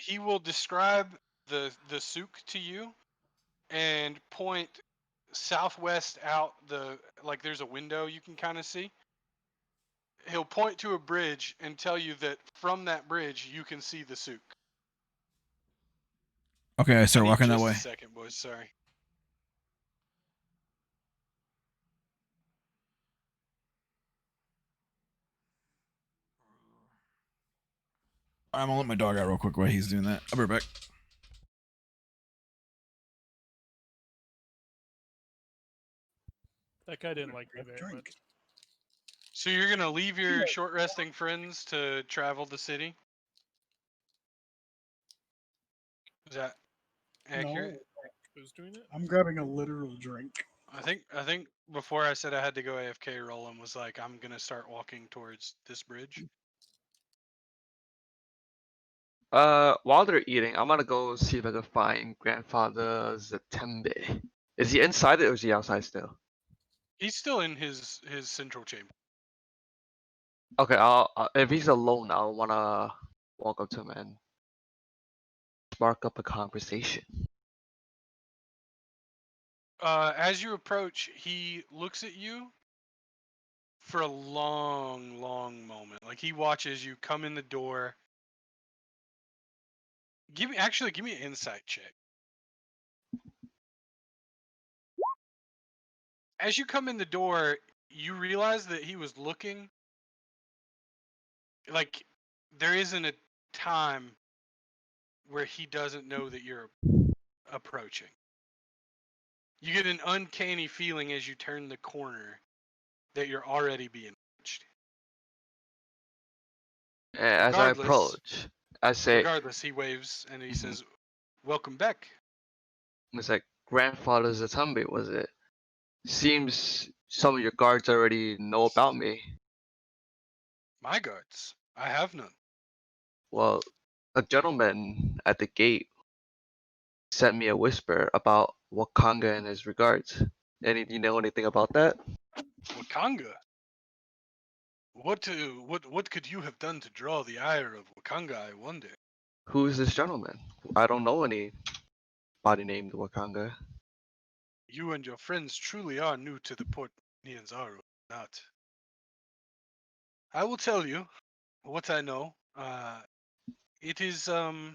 He will describe the souk to you and point southwest out like there's a window you can kind of see. He'll point to a bridge and tell you that from that bridge you can see the souk. Okay, I I start need walking that just a way. second, boys. Sorry. I'm gonna let my dog out real quick while he's doing that. I'll be right back. That guy didn't like me Grab a very drink. much. So you're gonna leave your short resting friends to travel the city? Is that accurate? No, Who's doing it? I'm grabbing a literal drink. I think before I said I had to go AFK, Roland was like, "I'm gonna start walking towards this bridge." While they're eating, I'm gonna go see if I can find Grandfather Zatembe. Is he inside it or is he outside still? He's still in his central chamber. Okay, if he's alone, I'll wanna walk up to him and spark up a conversation. As you approach, he looks at you for a long, long moment. Like he watches you come in the door. Give me an insight check. As you come in the door, you realize that he was looking. Like there isn't a time where he doesn't know that you're approaching. You get an uncanny feeling as you turn the corner that you're already being watched. As I Regardless, approach, I say, regardless, he waves and he Mhm. says, "Welcome back." it's like, grandfather Zatambi, was it? Seems some of your guards already know about me. My guards, I have none. Well, a gentleman at the gate sent me a whisper about Wakanga and his regards. You know anything about that? Wakanga. What could you have done to draw the ire of Wakanga, I wonder? Who is this gentleman? I don't know anybody named Wakanga. You and your friends truly are new to the Port Nianzaru, not. I will tell you what I know. It is hmm,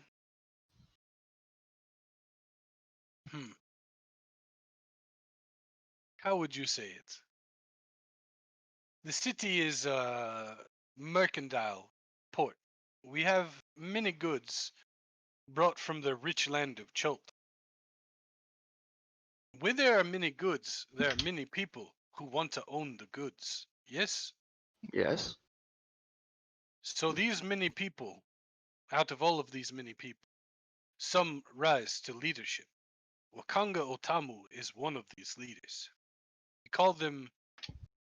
how would you say it? The city is a mercantile port. We have many goods brought from the rich land of Cholt. Where there are many goods, there are many people who want to own the goods. Yes? Yes. So these many people, out of all of these many people, some rise to leadership. Wakanga Otamu is one of these leaders. We call them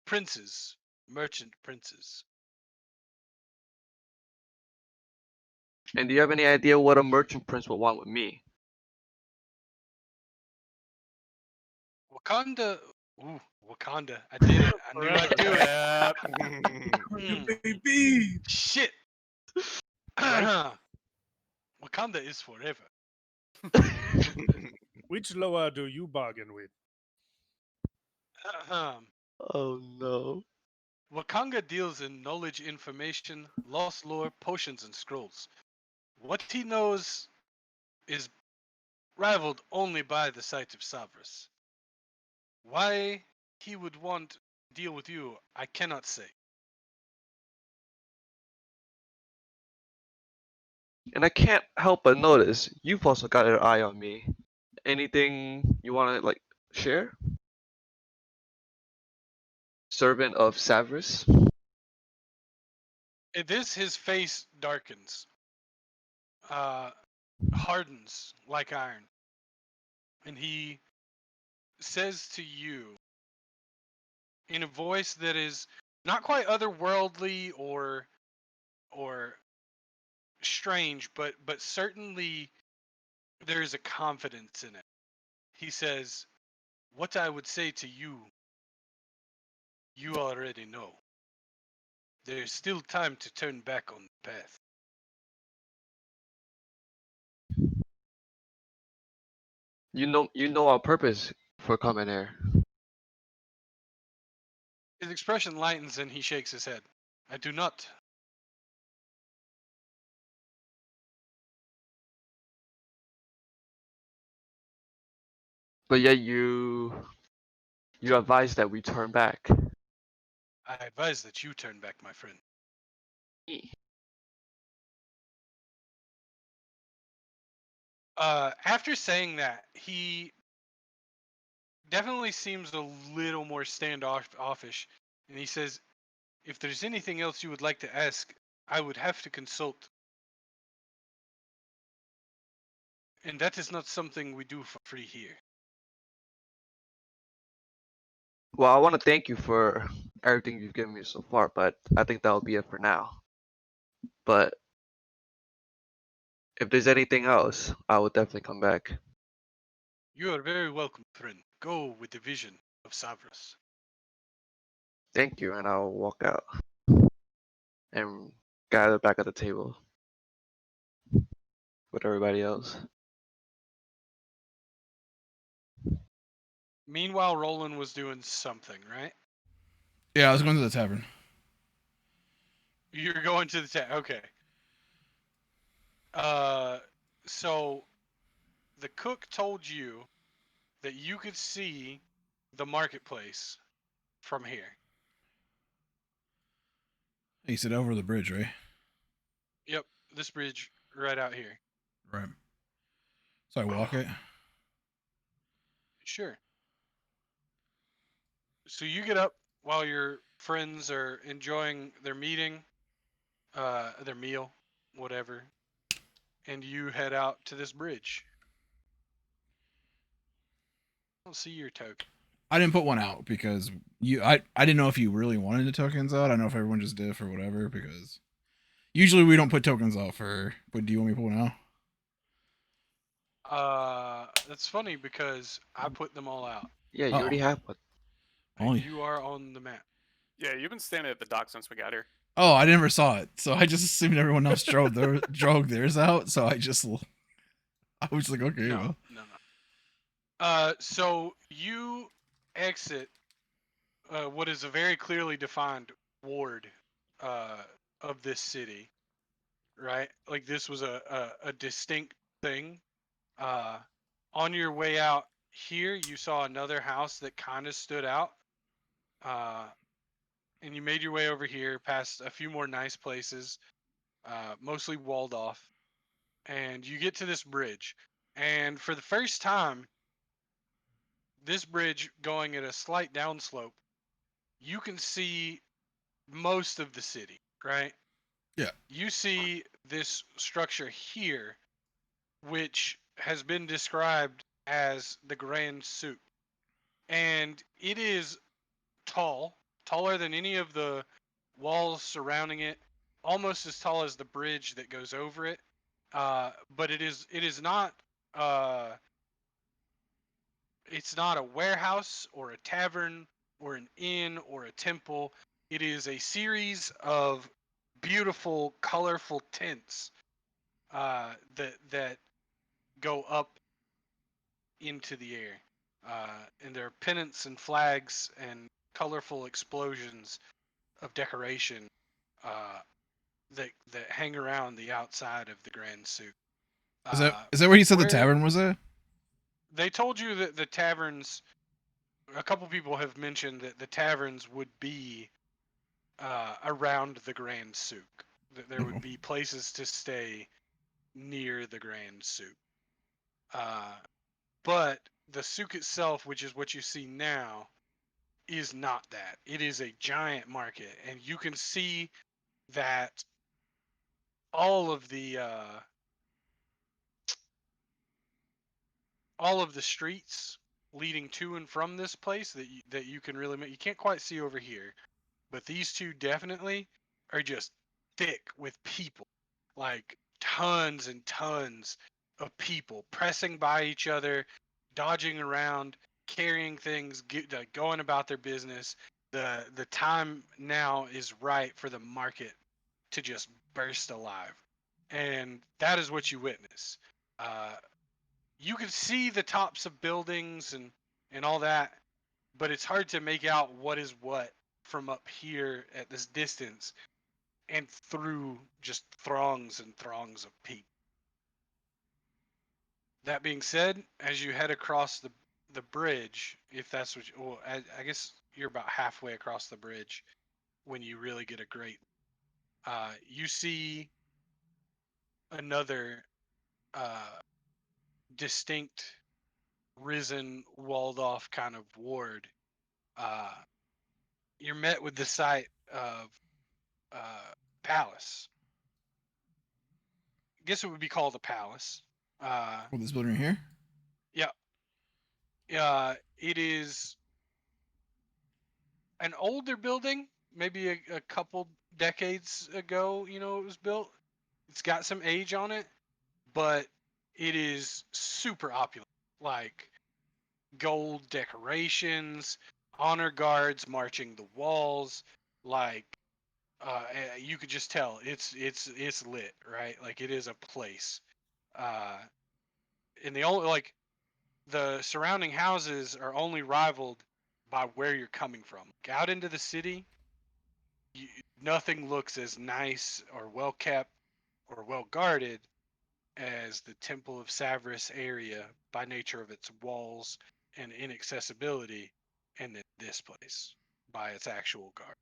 princes, merchant princes. And do you have any idea what a merchant prince would want with me? Wakanda. Ooh, Wakanda. I did it. I knew I'd do it. Yep. Hmm. Baby. Shit. Right? Wakanda is forever. Which Loa do you bargain with? Oh no. Wakanga deals in knowledge, information, lost lore, potions, and scrolls. What he knows is rivaled only by the sight of Savras. Why he would want to deal with you, I cannot say. And I can't help but notice you've also got your eye on me. Anything you want to like share? Servant of Savras? At this, his face darkens, uh, hardens like iron, and he says to you in a voice that is not quite otherworldly or strange, but certainly there is a confidence in it. He says, "What I would say to you, you already know. There's still time to turn back on the path." You know our purpose for coming here. His expression lightens and he shakes his head. "I do not. But yet you advise that we turn back. I advise that you turn back, my friend." After saying that, he definitely seems a little more standoffish, and he says, "If there's anything else you would like to ask, I would have to consult, and that is not something we do for free here." Well, I want to thank you for everything you've given me so far, but I think that'll be it for now. But if there's anything else, I will definitely come back. "You are very welcome, friend. Go with the vision of Savras." Thank you, and I'll walk out. and gather back at the table with everybody else. Meanwhile, Roland was doing something, right? Yeah, I was going to the tavern. You're going to the okay. So the cook told you that you could see the marketplace from here. He said over the bridge, right? Yep, this bridge right out here. Right. So I walk it. Sure. So you get up while your friends are enjoying their meeting, their meal, whatever, and you head out to this bridge. I don't see your token. I didn't put one out because I didn't know if you really wanted the tokens out. I don't know if everyone just did for whatever because usually we don't put tokens out for. But do you want me to put one out? That's funny because I put them all out, Yeah, you Oh, already have one. and only. you are on the map. Yeah, you've been standing at the dock since we got here. Oh, I never saw it, so I just assumed everyone else drove theirs out. So I was like, okay, No, well, no, no. So you exit what is a very clearly defined ward of this city, right? Like this was a distinct thing. Uh, on your way out here, you saw another house that kind of stood out. And you made your way over here past a few more nice places, mostly walled off. And you get to this bridge. And for the first time, this bridge going at a slight downslope, you can see most of the city, right? yeah. You see this structure here, which has been described as the Grand Soup. And it is tall, taller than any of the walls surrounding it, almost as tall as the bridge that goes over it. But it is not uh, it's not a warehouse or a tavern or an inn or a temple. It is a series of beautiful, colorful tents that go up into the air, and there are pennants and flags and colorful explosions of decoration uh, that hang around the outside of the Grand Soup. Is that Uh, is that where you said the where tavern was at? they told you that the taverns, a couple people have mentioned that the taverns would be around the Grand Souk. That there would Oh. be places to stay near the Grand Souk. Uh, but the souk itself, which is what you see now, is not that. It is a giant market, and you can see that all of the streets leading to and from this place that you can really make. You can't quite see over here, but these two definitely are just thick with people, like tons and tons of people pressing by each other, dodging around, carrying things, like going about their business. The time now is right for the market to just burst alive, and that is what you witness. Uh, you can see the tops of buildings and all that, but it's hard to make out what is what from up here at this distance and through just throngs and throngs of people. That being said, as you head across the bridge, if that's what you, well, I guess you're about halfway across the bridge when you really get a great. You see another uh, distinct, risen, walled off kind of ward. Uh, you're met with the sight of palace. I guess it would be called a palace. Uh, Oh, this building right here. yeah, it is an older building, maybe a couple decades ago. It was built. It's got some age on it, but it is super opulent. Like gold decorations, honor guards marching the walls, like You could just tell it's lit, right? Like it is a place. And the only like the surrounding houses are only rivaled by where you're coming from. Like, out into the city, you, nothing looks as nice or well kept or well guarded as the Temple of Savras area by nature of its walls and inaccessibility, and then this place by its actual guard.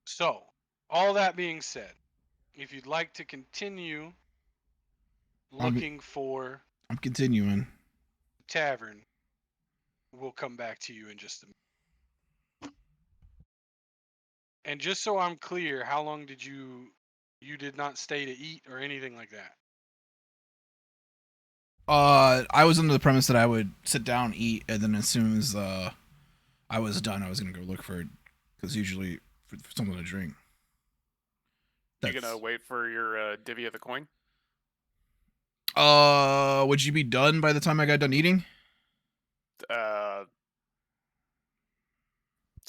So, all that being said, if you'd like to continue I'm looking for I'm continuing. the tavern, we'll come back to you in just a minute. And just so I'm clear, how long did you did not stay to eat or anything like that? I was under the premise that I would sit down, eat, and then as soon as I was done, I was gonna go look for it, because usually for something to drink. You gonna wait for your divvy of the coin? Would you be done by the time I got done eating?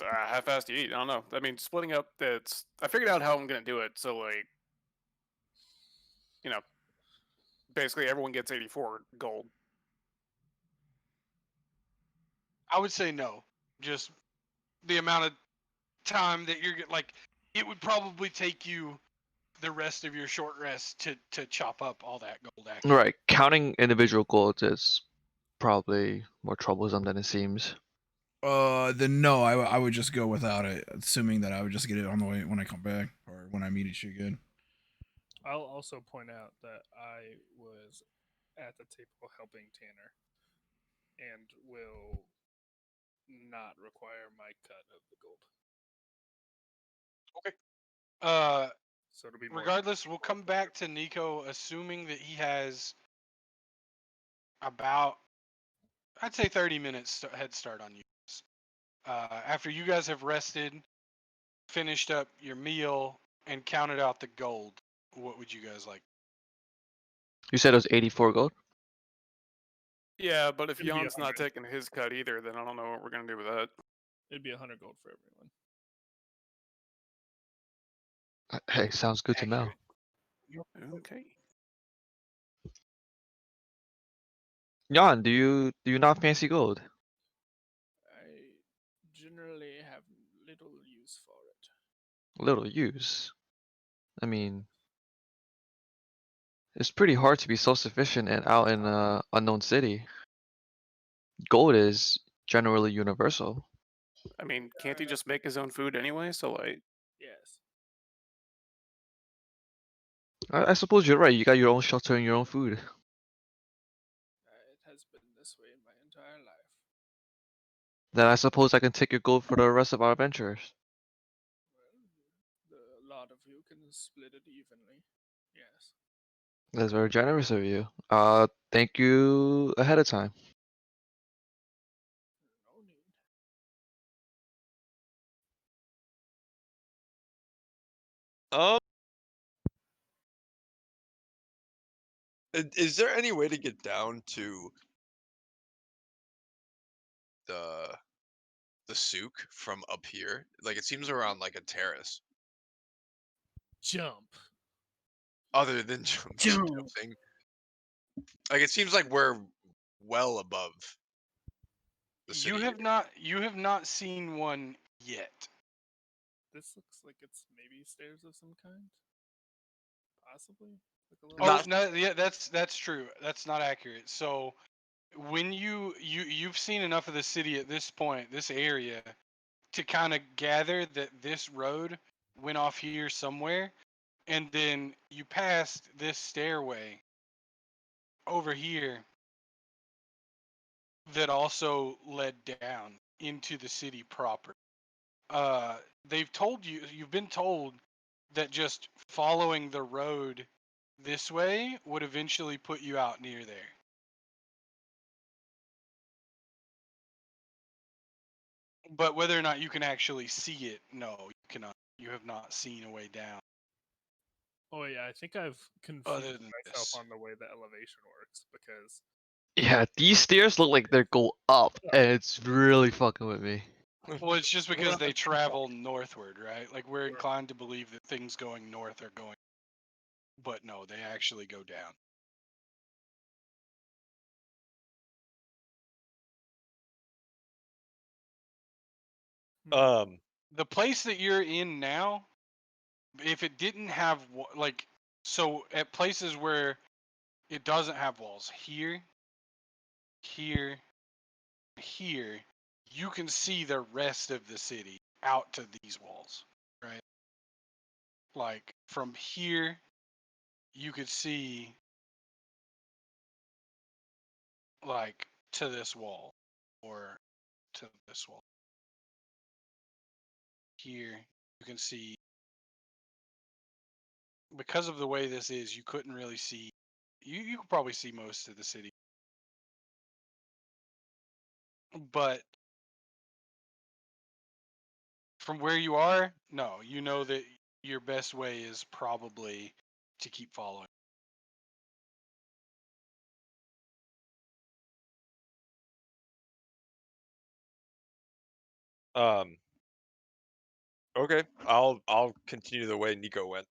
Half-assed you eat. I don't know. I mean, splitting up. I figured out how I'm gonna do it. So like, you know, basically everyone gets 84 gold. I would say no. Just the amount of time that you're like, it would probably take you the rest of your short rest to chop up all that gold. Actually, Right, counting individual golds is probably more troublesome than it seems. Then no, I would just go without it, assuming that I would just get it on the way when I come back or when I meet you again. I'll also point out that I was at the table helping Tanner and will not require my cut of the gold. okay. So it'll be more. Regardless, we'll come back to Nico, assuming that he has about, I'd say, 30 minutes head start on you. After you guys have rested, finished up your meal, and counted out the gold, what would you guys like? You said it was 84 gold? Yeah, but if It'd be Jan's not 100. taking his cut either, then I don't know what we're gonna do with that. It'd be 100 gold for everyone. Hey, sounds good to know. Accurate. Okay. Jan, do you not fancy gold? I generally have little use for it. Little use. I mean, it's pretty hard to be self-sufficient and out in a unknown city. Gold is generally universal. I mean, can't he just make his own food anyway? So like, Yes. I suppose you're right. You got your own shelter and your own food. It has been this way my entire life. Then I suppose I can take your gold for the rest of our adventures. Well, a lot of you can split it evenly. Yes. That's very generous of you. Thank you ahead of time. No need. Um, is there any way to get down to the the souk from up here? Like it seems around like a terrace. Jump. Other than Jump. jumping, like it seems like we're well above the city. You have not seen one yet. This looks like it's maybe stairs of some kind. Possibly. Like a little. Oh Not no, yeah, that's true. That's not accurate. So when you've seen enough of the city at this point, this area, to kind of gather that this road went off here somewhere, and then you passed this stairway over here that also led down into the city proper. They've told you, you've been told that just following the road this way would eventually put you out near there. But whether or not you can actually see it, no, you cannot. You have not seen a way down. Oh yeah, I think I've confused Other than myself this. on the way the elevation works because Yeah, these stairs look like they go up, and it's really fucking with me. Well, it's just because they travel northward, right? Like we're inclined to believe that things going north are going, but no, they actually go down. Um, The place that you're in now, if it didn't have like, so at places where it doesn't have walls, here, here, you can see the rest of the city out to these walls, right? Like from here, you could see like to this wall or to this wall. Here, you can see because of the way this is, you couldn't really see. You could probably see most of the city, but from where you are, no, you know that your best way is probably to keep following. um, okay, I'll continue the way Nico went.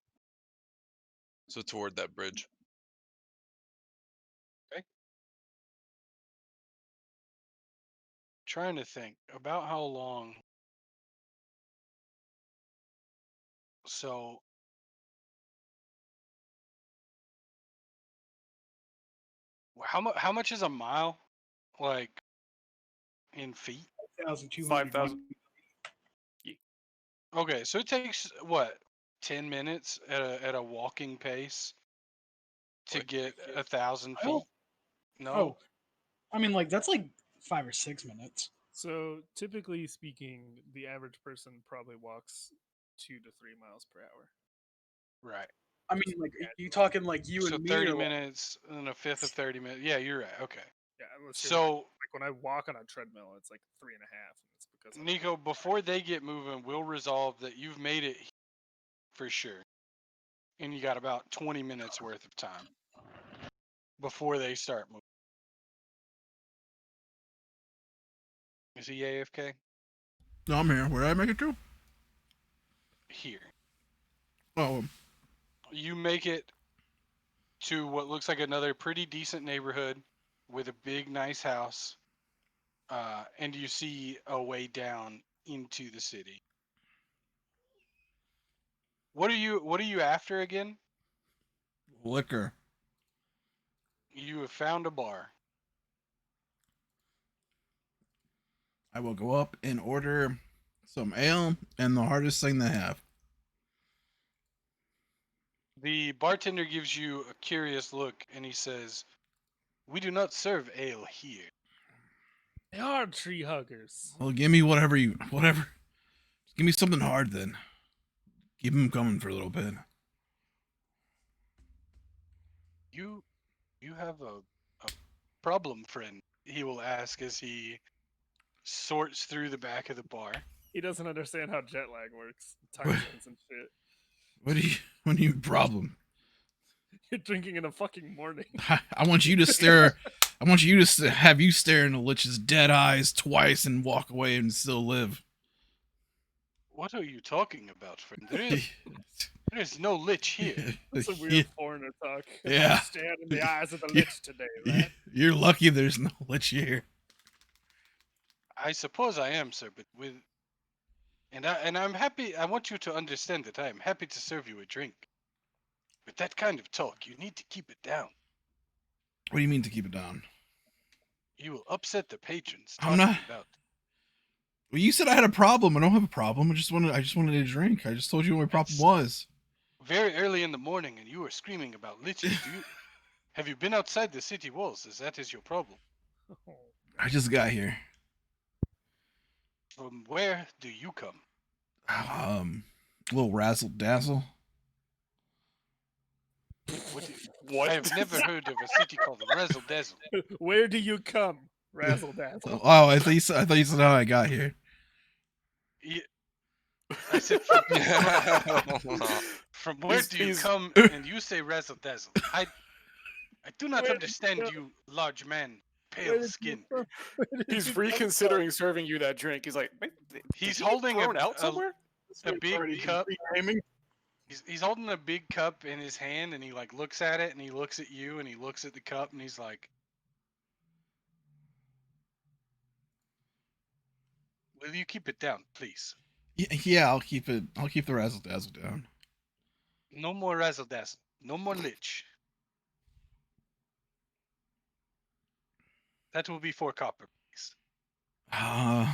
So toward that bridge. Trying to think about how long. So how much is a mile, like in feet? 1,200. 5,000. Okay, so it takes what 10 minutes at a walking pace to get 1,000 Oh, feet. No, oh, I mean, like that's like 5 or 6 minutes. So typically speaking, the average person probably walks 2 to 3 miles per hour. right. I mean, like, are you talking like you So and me, 30 or like, minutes and a fifth of 30 minutes. Yeah, you're right. Okay. Yeah, I would say So like when I walk on a treadmill, it's like 3.5, and it's because I'm Nico, before they get moving, we'll resolve that you've made it for sure, and you got about 20 minutes worth of time before they start moving. Is he AFK? No, I'm here. Where did I make it to? Here. Oh, You make it to what looks like another pretty decent neighborhood with a big, nice house, and you see a way down into the city. What are you after again? liquor. You have found a bar. I will go up and order some ale and the hardest thing they have. The bartender gives you a curious look and he says, "We do not serve ale here." they are tree huggers. Well, give me whatever. Just give me something hard then. Keep them coming for a little bit. You have a problem, friend, he will ask as he sorts through the back of the bar. He doesn't understand how jet lag works, time What? zones and shit. What do you problem? You're drinking in the fucking morning. I want you to stare. I want you to have you stare into Lich's dead eyes twice and walk away and still live. What are you talking about, friend? There is no lich here. That's a weird foreigner talk. Yeah. I'm staring in the eyes of the lich today, right? You're lucky there's no Lich here. I suppose I am, sir, but I'm happy. I want you to understand that I am happy to serve you a drink. With that kind of talk, you need to keep it down. What do you mean to keep it down? You will upset the patrons I'm talking not. about. Well, you said I had a problem. I don't have a problem. I just wanted a drink. I just told you what my problem It's was. very early in the morning, and you are screaming about liches. Have you been outside the city walls? As that is your problem. Oh, I just got here. From where do you come? A little razzle dazzle. I have never heard of a city called Razzle Dazzle. where do you come? Razzle dazzle. Oh, I thought you said how I got here. I said from where do you come? And you say Razzle Dazzle. I do not Where do you understand come? you, large man. pale skin. He's reconsidering serving you that drink. He's like, "Wait, did He's he get holding thrown out somewhere?" a big already cup. pre-gaming. He's holding a big cup in his hand, and he like looks at it, and he looks at you, and he looks at the cup, and he's like, "Will you keep it down, please? Yeah, I'll keep it. I'll keep the razzle dazzle down. No more razzle dazzle. No more lich. That will be 4 copper, please." All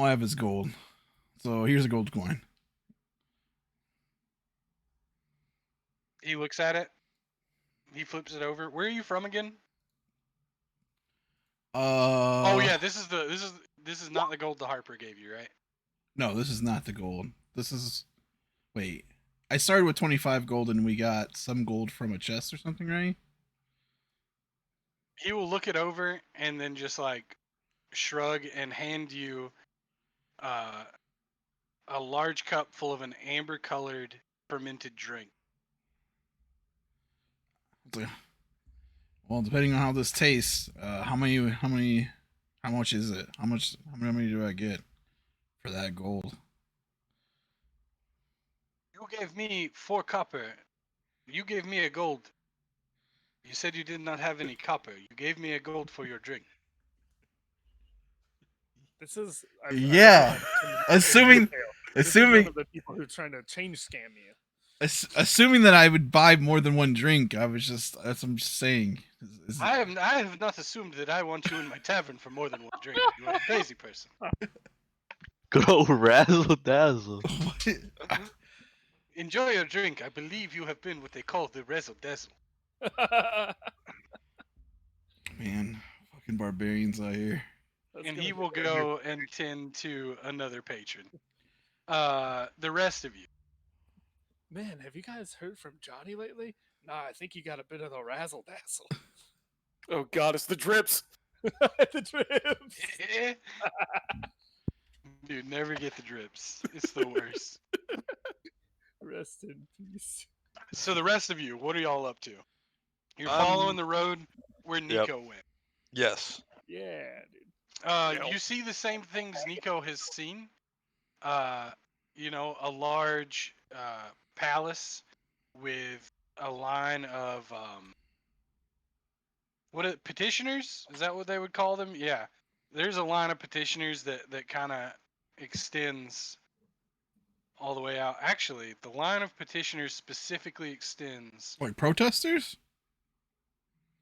I have is gold. So here's a gold coin. He looks at it. He flips it over. Where are you from again? Oh yeah, this is not the gold the Harper gave you, right? No, this is not the gold. This is. Wait. I started with 25 gold and we got some gold from a chest or something, right? He will look it over and then just like shrug and hand you uh, a large cup full of an amber-colored fermented drink. It's like, well, depending on how this tastes, how much is it? How many do I get for that gold? You gave me 4 copper. You gave me a gold. You said you did not have any copper. You gave me a gold for your drink. This is Yeah. Assuming This is one assuming of the people who are trying to change scam you. assuming that I would buy more than one drink, that's what I'm just saying. I have not assumed that I want you in my tavern for more than one drink. You are a crazy person. Good old razzle dazzle. What? Enjoy your drink. I believe you have been what they call the razzle dazzle. Man, fucking barbarians out here. And he will go and tend to another patron. The rest of you. Man, have you guys heard from Johnny lately? Nah, I think he got a bit of the razzle dazzle. Oh God, it's the drips. The drips. Dude, never get the drips. It's the worst. Rest in peace. So the rest of you, what are y'all up to? You're following the road where Nico went. Yes. Yeah, dude. You see the same things Nico has seen. You know, a large palace with a line of petitioners? Is that what they would call them? Yeah. There's a line of petitioners that kind of extends all the way out. Actually, the line of petitioners specifically extends. Like protesters?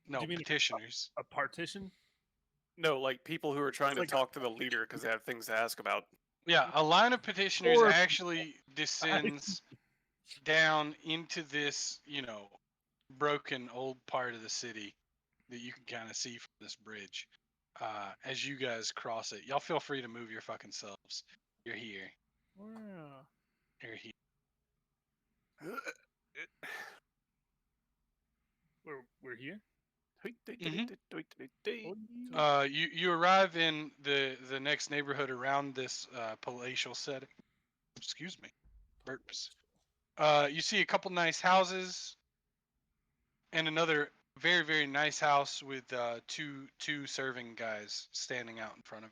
No, Do you mean petitioners. A partition? No, like people who are trying to like talk to the leader because they have things to ask about. Yeah, a line of petitioners Or- actually descends down into this, you know, broken old part of the city that you can kind of see from this bridge. As you guys cross it, y'all feel free to move your fucking selves. You're here. Wow. You're here. We're here? You arrive in the next neighborhood around this palatial setting. Excuse me, burps. You see a couple nice houses, and another very very nice house with two serving guys standing out in front of.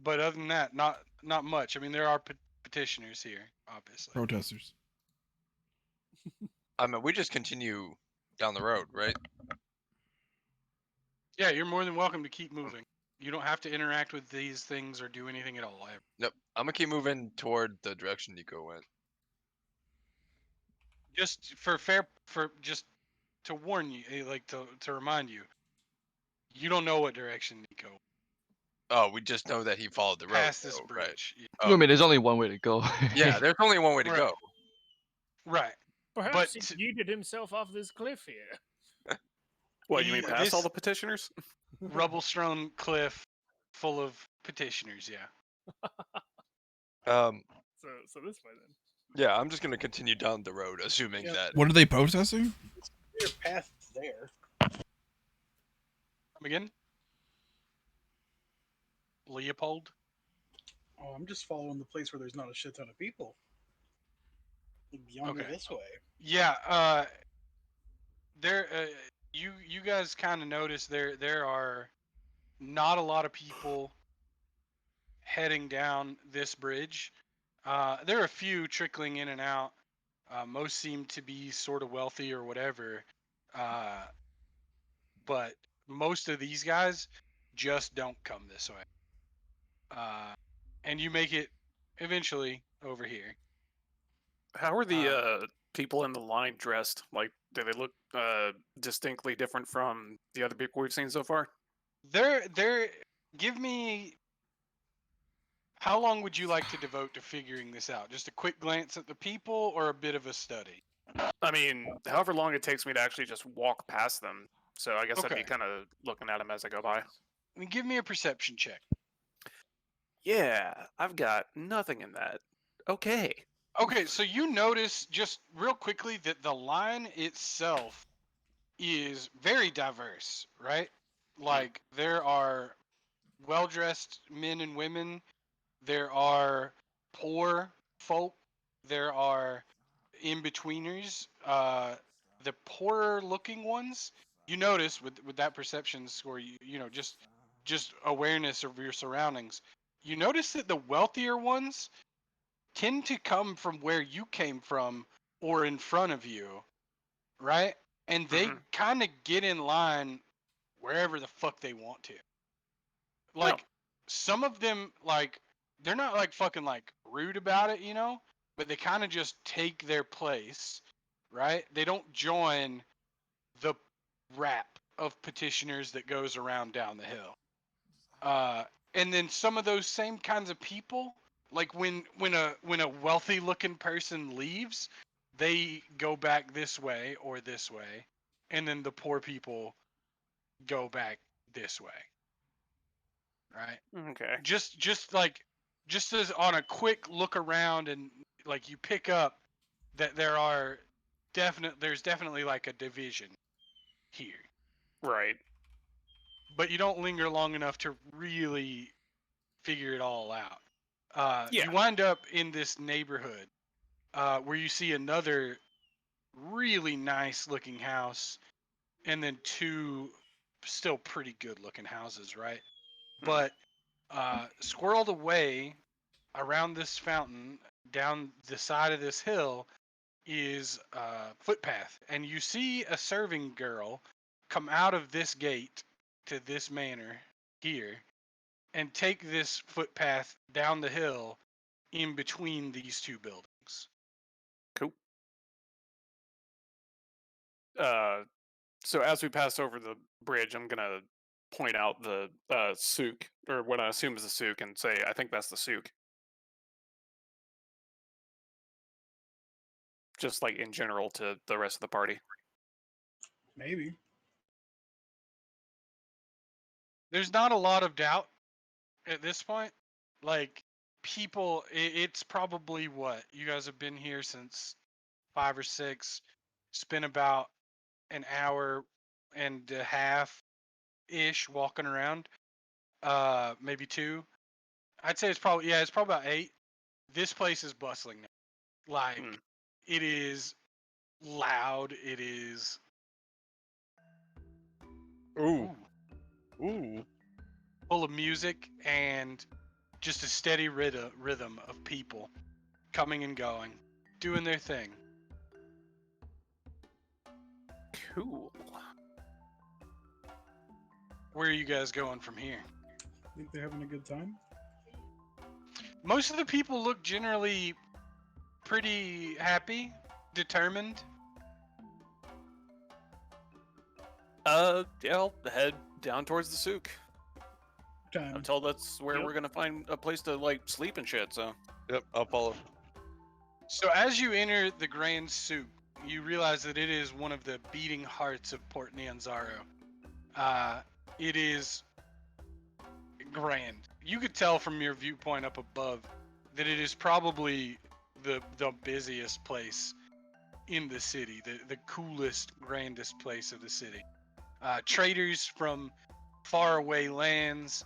But other than that, not much. I mean, there are petitioners here, obviously. Protesters. I mean, we just continue down the road, right? Yeah, you're more than welcome to keep moving. You don't have to interact with these things or do anything at all. Nope. I'm gonna keep moving toward the direction Nico went. Just just to warn you, like to remind you, you don't know what direction Nico Oh, we just know that he followed the road. past this though, bridge. right? Yeah. Oh. I mean, there's only one way to go. Yeah, there's only one way to Right. go. Right. Perhaps But he yeeted himself off this cliff here. What, you mean past all this the petitioners? rubble-strewn cliff full of petitioners. Yeah. So this way then. Yeah, I'm just gonna continue down the road, assuming Yeah. that. What are they protesting? Your path is there. Come again. Leopold. Oh, I'm just following the place where there's not a shit ton of people. Like beyond Okay. this way. Yeah. There. you guys kind of notice there are not a lot of people heading down this bridge. There are a few trickling in and out. Most seem to be sort of wealthy or whatever. But most of these guys just don't come this way. And you make it eventually over here. How are the people in the line dressed? Like, do they look distinctly different from the other people we've seen so far? They're give me how long would you like to devote to figuring this out? Just a quick glance at the people or a bit of a study? I mean, however long it takes me to actually just walk past them. So I guess I'd be Okay. kind of looking at them as I go by. Then give me a perception check. Yeah, I've got nothing in that. Okay. Okay, so you notice just real quickly that the line itself is very diverse, right? Like there are well-dressed men and women, there are poor folk, there are in-betweeners. The poorer looking ones, you notice with that perception score, you know just awareness of your surroundings. You notice that the wealthier ones tend to come from where you came from or in front of you, right? And they Mm-hmm. kind of get in line wherever the fuck they want to. Oh, Like some of them, like they're not like fucking like rude about it, you know, but they kind of just take their place, right? They don't join the rap of petitioners that goes around down the hill. And then some of those same kinds of people, like when a wealthy looking person leaves, they go back this way or this way, and then the poor people go back this way, right? okay. Just as on a quick look around and like you pick up that there's definitely like a division here, Right. but you don't linger long enough to really figure it all out. Yeah. You wind up in this neighborhood where you see another really nice looking house and then two still pretty good looking houses, right? Mm. But squirreled away around this fountain down the side of this hill is a footpath, and you see a serving girl come out of this gate to this manor here and take this footpath down the hill in between these two buildings. Cool. Uh, so as we pass over the bridge, I'm gonna point out the souk, or what I assume is the souk, and say, I think that's the souk. Just like in general to the rest of the party. Maybe. There's not a lot of doubt at this point. Like, people, it's probably what? You guys have been here since 5 or 6, spent about an hour and a half ish walking around, maybe 2. I'd say it's probably about 8. This place is bustling now. Like, Mm. it is loud. It is Ooh. ooh, Ooh. full of music and just a steady rhythm of people coming and going, doing their thing. Cool. Where are you guys going from here? Think they're having a good time? Most of the people look generally pretty happy, determined. Yeah, I'll head down towards the souk. I'm Time. told that's where Yep. we're gonna find a place to like sleep and shit. So Yep, I'll follow. So as you enter the Grand Souk, you realize that it is one of the beating hearts of Port Nyanzaro. It is grand. You could tell from your viewpoint up above that it is probably the busiest place in the city, the coolest, grandest place of the city. Traders from faraway lands,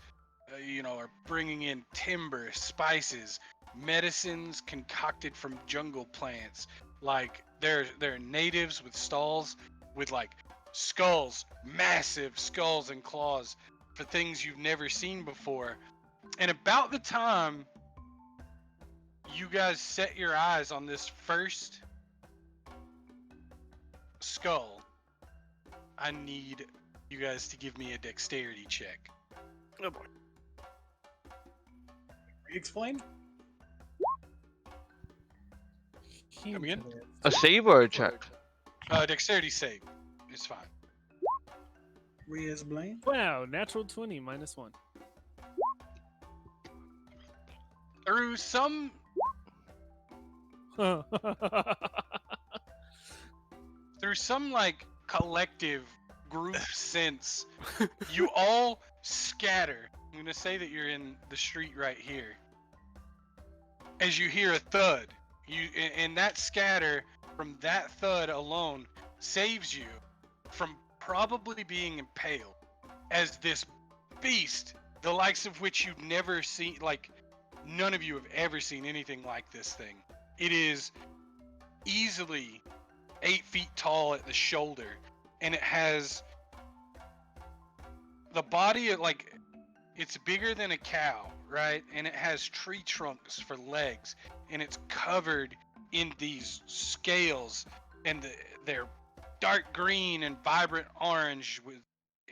are bringing in timber, spices, medicines concocted from jungle plants. Like there are natives with stalls with like skulls, massive skulls and claws for things you've never seen before. And about the time you guys set your eyes on this first skull, I need you guys to give me a dexterity check. Oh boy. Re-explain? Come again? A save or a check? Dexterity save. It's fine. Re-explain? Wow, natural 20 minus 1. Through some like collective group sense, you all scatter. I'm gonna say that you're in the street right here. As you hear a thud, and that scatter from that thud alone saves you from probably being impaled, as this beast, the likes of which you've never seen, like none of you have ever seen anything like this thing. It is easily 8 feet tall at the shoulder, and it has the body like it's bigger than a cow, right? And it has tree trunks for legs, and it's covered in these scales, and they're dark green and vibrant orange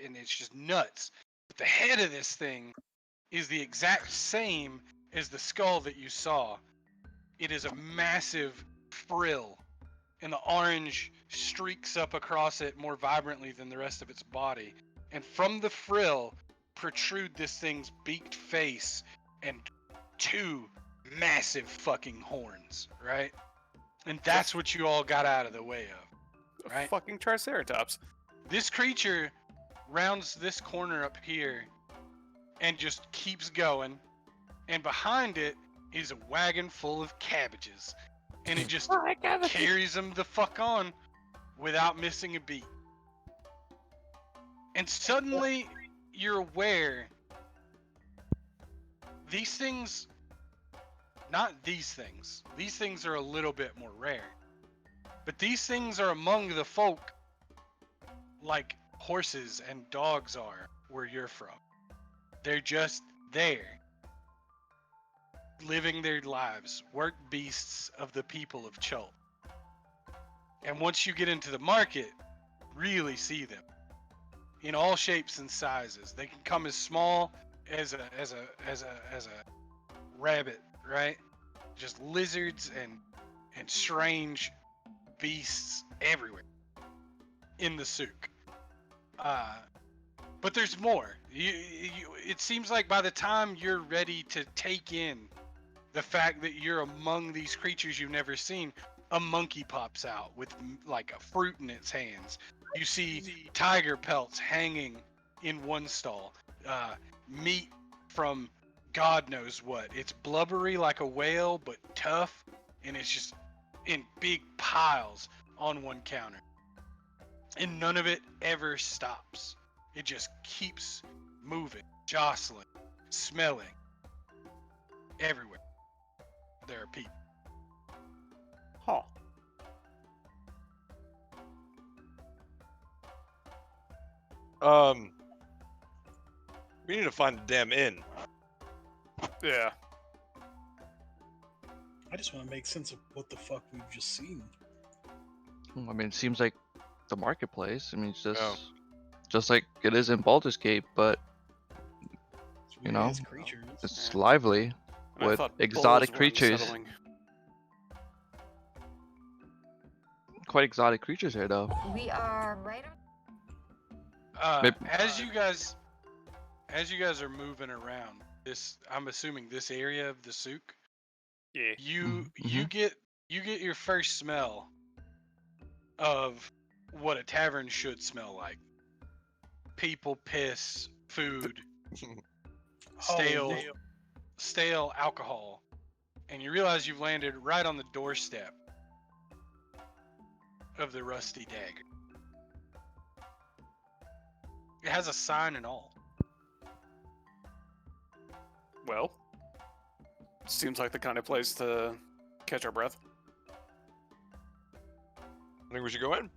and it's just nuts. But the head of this thing is the exact same as the skull that you saw. It is a massive frill, and the orange streaks up across it more vibrantly than the rest of its body. And from the frill protrude this thing's beaked face and 2 massive fucking horns, right? And that's what you all got out of the way of, A right? fucking Triceratops. This creature rounds this corner up here and just keeps going, and behind it is a wagon full of cabbages, and it just carries them the fuck on without missing a beat. And suddenly you're aware these things are a little bit more rare, but these things are among the folk like horses and dogs are where you're from. They're just there, living their lives, work beasts of the people of Chult. And once you get into the market, really see them in all shapes and sizes. They can come as small as a rabbit, right? Just lizards and strange beasts everywhere in the souk. But there's more. It seems like by the time you're ready to take in the fact that you're among these creatures you've never seen, a monkey pops out with like a fruit in its hands. You see tiger pelts hanging in one stall. Meat from God knows what. It's blubbery like a whale, but tough, and it's just in big piles on one counter. And none of it ever stops. It just keeps moving, jostling, smelling. Everywhere there are people. Huh. We need to find a damn inn. Yeah. I just want to make sense of what the fuck we've just seen. I mean, it seems like the marketplace. I mean, it's just Oh. just like it is in Baldur's Gate, but It's You weird know, as creatures. it's Yeah. lively And I with thought exotic bulls were creatures. unsettling. Quite exotic creatures here, though. We are right Maybe- As you guys are moving around this, I'm assuming this area of the souk, Yeah. you Mhm. get your first smell of what a tavern should smell like. People, piss, food, stale alcohol, and you realize you've landed right on the doorstep of the Rusty Dagger. It has a sign and all. Well, seems like the kind of place to catch our breath. I think we should go in.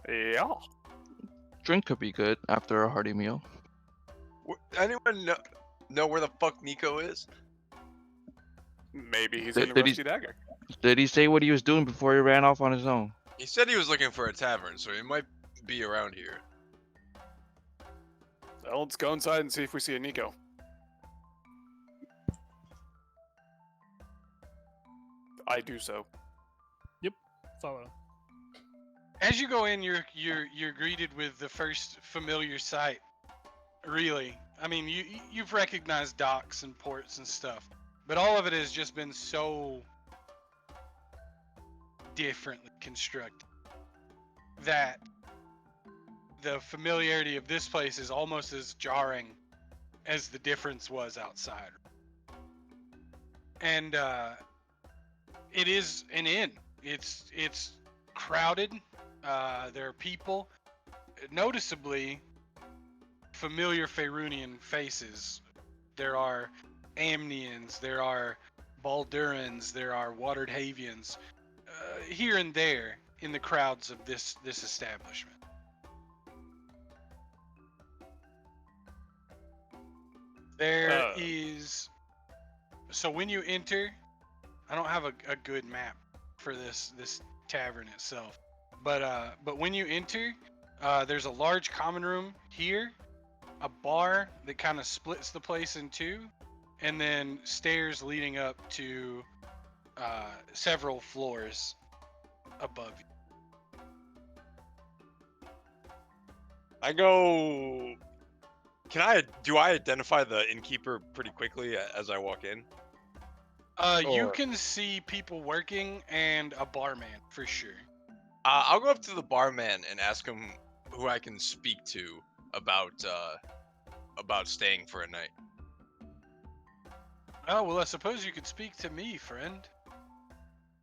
Yeah. Drink could be good after a hearty meal. Anyone know where the fuck Nico is? Maybe he's in Did, the did he Rusty Dagger. did he say what he was doing before he ran off on his own? He said he was looking for a tavern, so he might be around here. Well, let's go inside and see if we see a Nico. I do so. Follow. As you go in, you're greeted with the first familiar sight. Really, I mean, you've recognized docks and ports and stuff, but all of it has just been so differently constructed that the familiarity of this place is almost as jarring as the difference was outside. And it is an inn. It's crowded. There are people, noticeably familiar Faerunian faces. There are Amnians, there are Baldurans, there are Watered Havians, here and there in the crowds of this establishment. There is. So when you enter, I don't have a good map for this tavern itself, but when you enter, there's a large common room here, a bar that kind of splits the place in two, and then stairs leading up to several floors above you. I go. Do I identify the innkeeper pretty quickly as I walk in? You Or- can see people working and a barman for sure. I'll go up to the barman and ask him who I can speak to about staying for a night. Oh well, I suppose you could speak to me, friend.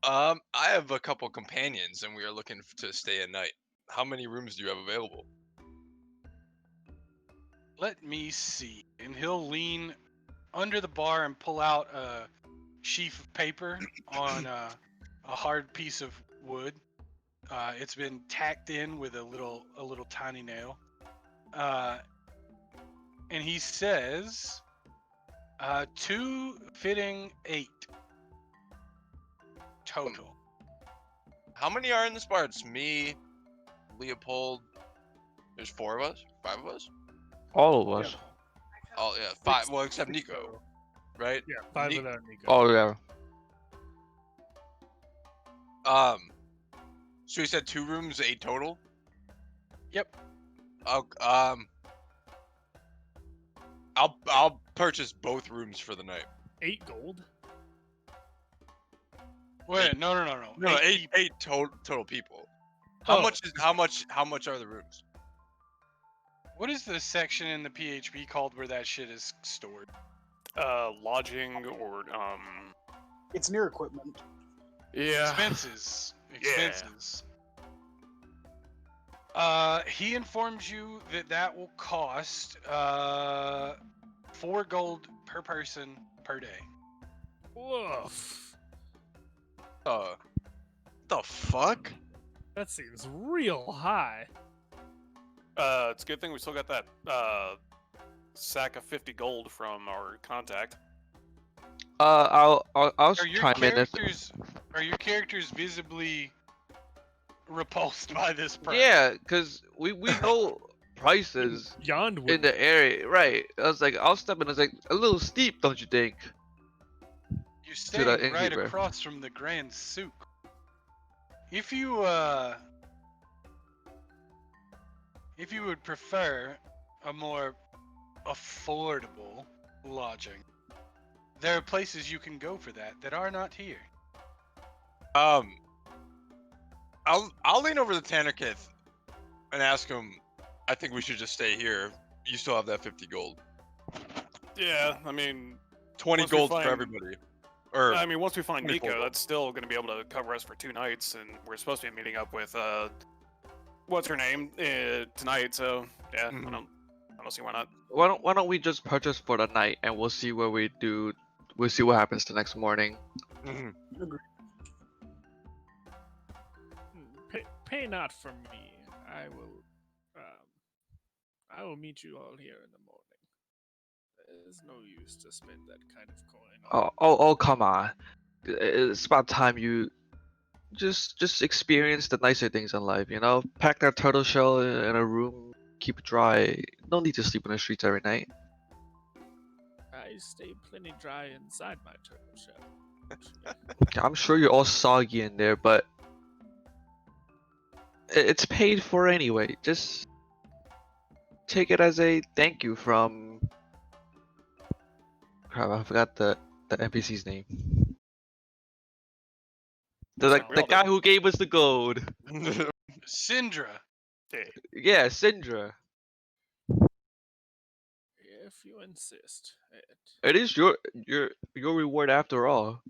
I have a couple companions, and we are looking to stay a night. How many rooms do you have available? Let me see. And he'll lean under the bar and pull out a sheaf of paper on a hard piece of wood. It's been tacked in with a little tiny nail. And he says, 2 fitting 8 total. How many are in this bar? It's me, Leopold. There's 4 of us, 5 of us. All of us. Oh yeah, 5. Six- Well, except six Nico, total. right? Yeah, 5 Ni- without Nico. Oh yeah. So you said 2 rooms, 8 total. Yep. I'll purchase both rooms for the night. 8 gold. Wait, no. No, 8 people. 8 total people. How Oh. much are the rooms? What is the section in the PHP called where that shit is stored? Lodging or It's near equipment. yeah. Expenses. Yeah. He informs you that will cost 4 gold per person per day. Woof. The fuck? That seems real high. It's a good thing we still got that sack of 50 gold from our contact. I'll Are your chime in. Are your characters visibly repulsed by this price? Yeah, cause we know prices Yond would in the area, right? I was like, I'll step in. I was like, a little steep, don't you think? You're the staying right innkeeper. across from the Grand Souk. If you would prefer a more affordable lodging, there are places you can go for that are not here. I'll lean over to Tannerkith and ask him. I think we should just stay here. You still have that 50 gold. Yeah, I mean, 20 Once we gold for find- everybody. Or once we find 24 Nico, gold. that's still going to be able to cover us for 2 nights, and we're supposed to be meeting up with what's her name tonight. So yeah, Mhm. I don't see why not. Why don't we just purchase for the night and we'll see where we do. We'll see what happens the next morning. Mhm. Agreed. pay not for me. I will. I will meet you all here in the morning. There's no use to spend that kind of coin on. Oh, come on. It's about time you just experience the nicer things in life, you know? Pack that turtle shell in a room, keep it dry. No need to sleep on the streets every night. I stay plenty dry inside my turtle shell. actually. I'm sure you're all soggy in there, but it's paid for anyway. Just take it as a thank you from. Crap, I forgot the NPC's name. The Looks like like we the all did. guy who gave us the gold. Syndra. Okay. Yeah, Syndra. If you insist. It is your reward after all.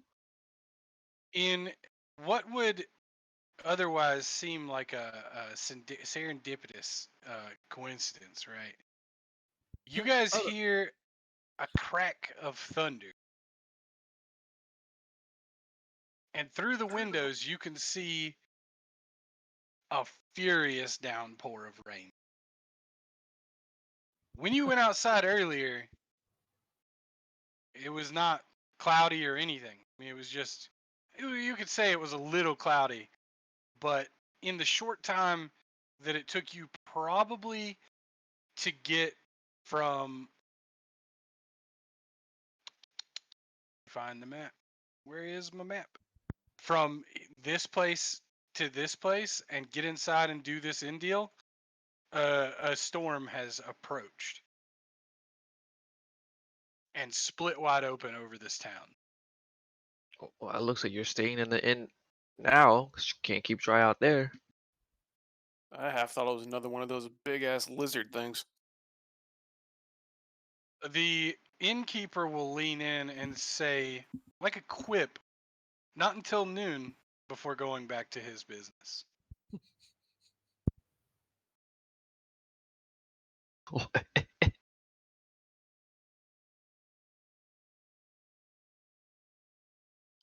In what would otherwise seem like a serendipitous coincidence, right? You guys Oh, hear a crack of thunder, and through the windows you can see a furious downpour of rain. When you went outside earlier, it was not cloudy or anything. I mean, it was just, you could say it was a little cloudy, but in the short time that it took you probably to get from, find the map. Where is my map? From this place to this place and get inside and do this end deal, a storm has approached and split wide open over this town. Well, it looks like you're staying in the inn now, 'cause you can't keep dry out there. I half thought it was another one of those big ass lizard things. The innkeeper will lean in and say, like a quip, not until noon before going back to his business.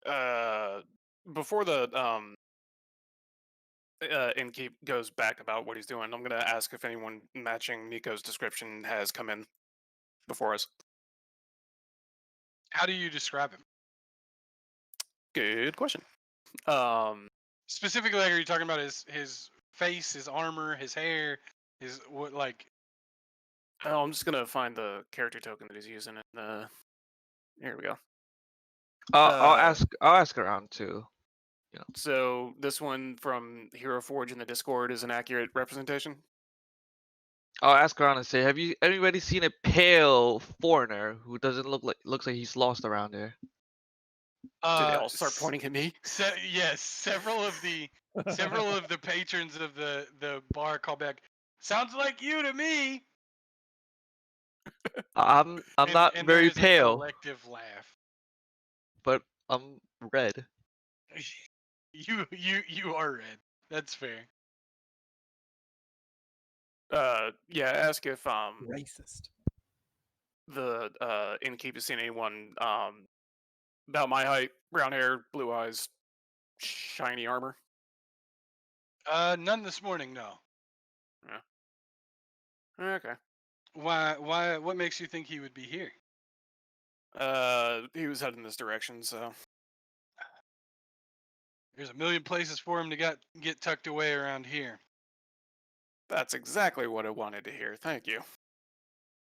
Uh, before the innkeep goes back about what he's doing, I'm gonna ask if anyone matching Nico's description has come in before us. How do you describe him? Good question. Um, Specifically, like, are you talking about his face, his armor, his hair, his what? Like, I'm just gonna find the character token that he's using. Here we go. I'll Uh, ask around too. so this one from Hero Forge in the Discord is an accurate representation. I'll ask around and say, have you anybody seen a pale foreigner who doesn't looks like he's lost around there? Do they all start pointing at me? yes, several of the patrons of the bar call back. Sounds like you to me. I'm not And there very is a pale, collective laugh. but I'm red. You are red. That's fair. Yeah. Ask if Racist. the innkeep has seen anyone about my height, brown hair, blue eyes, shiny armor. None this morning, no. Okay. Why what makes you think he would be here? He was heading this direction, so There's a million places for him to get tucked away around here. that's exactly what I wanted to hear. Thank you.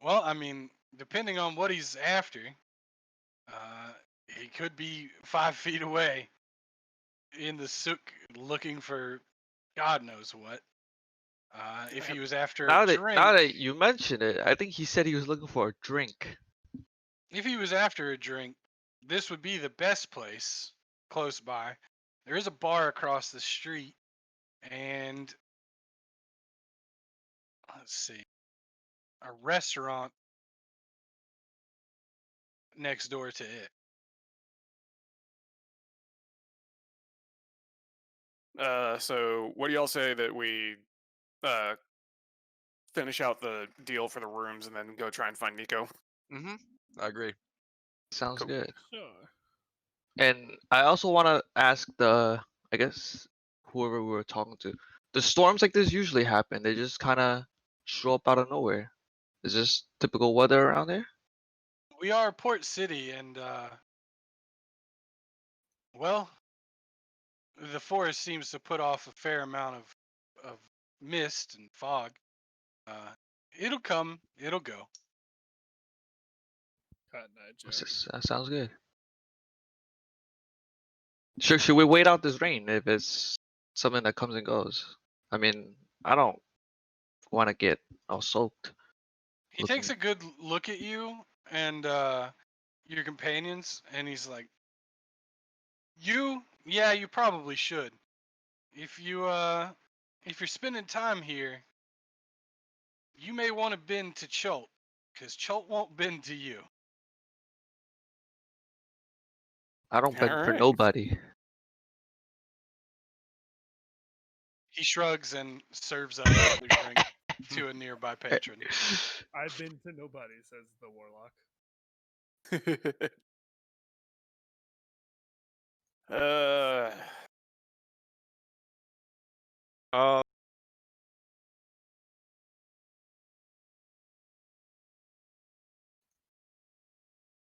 Well, I mean, depending on what he's after, uh, he could be 5 feet away in the sook looking for God knows what. If he was after a Now drink, that you mention it, I think he said he was looking for a drink. if he was after a drink, this would be the best place close by. There is a bar across the street, and let's see, a restaurant next door to it. So what do y'all say that we uh finish out the deal for the rooms and then go try and find Nico? Mm-hmm. I agree. Sounds Cool. good. sure. And I also want to ask I guess whoever we were talking to, The storms like this usually happen. They just kind of show up out of nowhere. Is this typical weather around there? We are port city, and well, the forest seems to put off a fair amount of mist and fog. It'll come, it'll go. Cotton Eye Joe. That sounds good. Should we wait out this rain if it's something that comes and goes? I mean, I don't want to get all soaked. He takes Looking. a good look at you and your companions, and he's like, yeah, you probably should. If you're spending time here, you may want to bend to Cholt, because Cholt won't bend to you. I don't All bend for right. nobody. He shrugs and serves up another drink to a nearby patron. I've been to nobody, says the warlock. uh, Uh,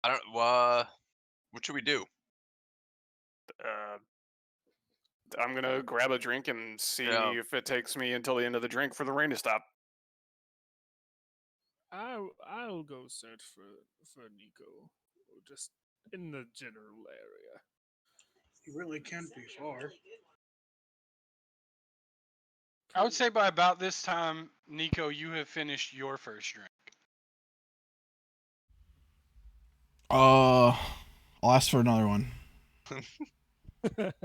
I don't. What should we do? uh, I'm gonna grab a drink and see Yeah. if it takes me until the end of the drink for the rain to stop. I'll go search for Nico, just in the general area. You really can't be far. I would say by about this time, Nico, you have finished your first drink. I'll ask for another one.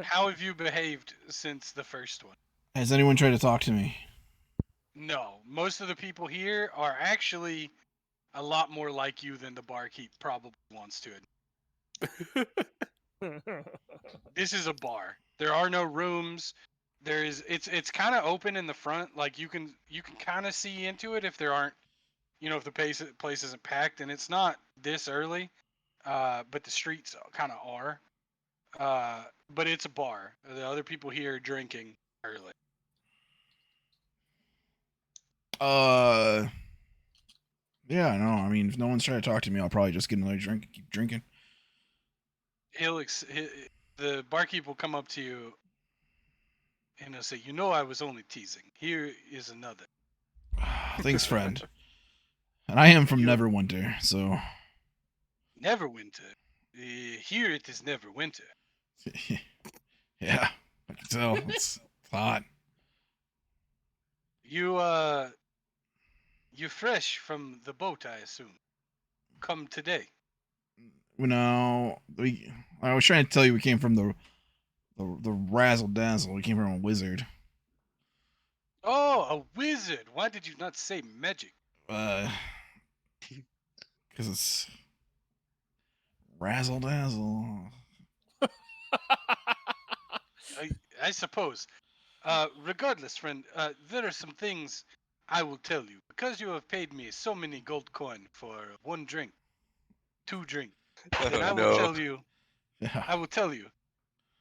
How have you behaved since the first one? Has anyone tried to talk to me? No, most of the people here are actually a lot more like you than the barkeep probably wants to admit. This is a bar. There are no rooms. It's kind of open in the front, like you can kind of see into it if there aren't, if the place isn't packed, and it's not this early, but the streets kind of are. But it's a bar. The other people here are drinking early. Yeah, no. I mean, if no one's trying to talk to me, I'll probably just get another drink and keep drinking. The barkeep will come up to you and he'll say, I was only teasing. Here is another. Thanks, friend. And I am from You- Neverwinter, so Neverwinter. Here it is Neverwinter. yeah, I can tell. It's hot. You're fresh from the boat, I assume. Come today. No, I was trying to tell you we came from the razzle dazzle. We came from a wizard. Oh, a wizard. Why did you not say magic? Because it's razzle dazzle. I suppose. Regardless, friend, there are some things I will tell you. Because you have paid me so many gold coin for one drink, two drink, then I will tell you, Yeah.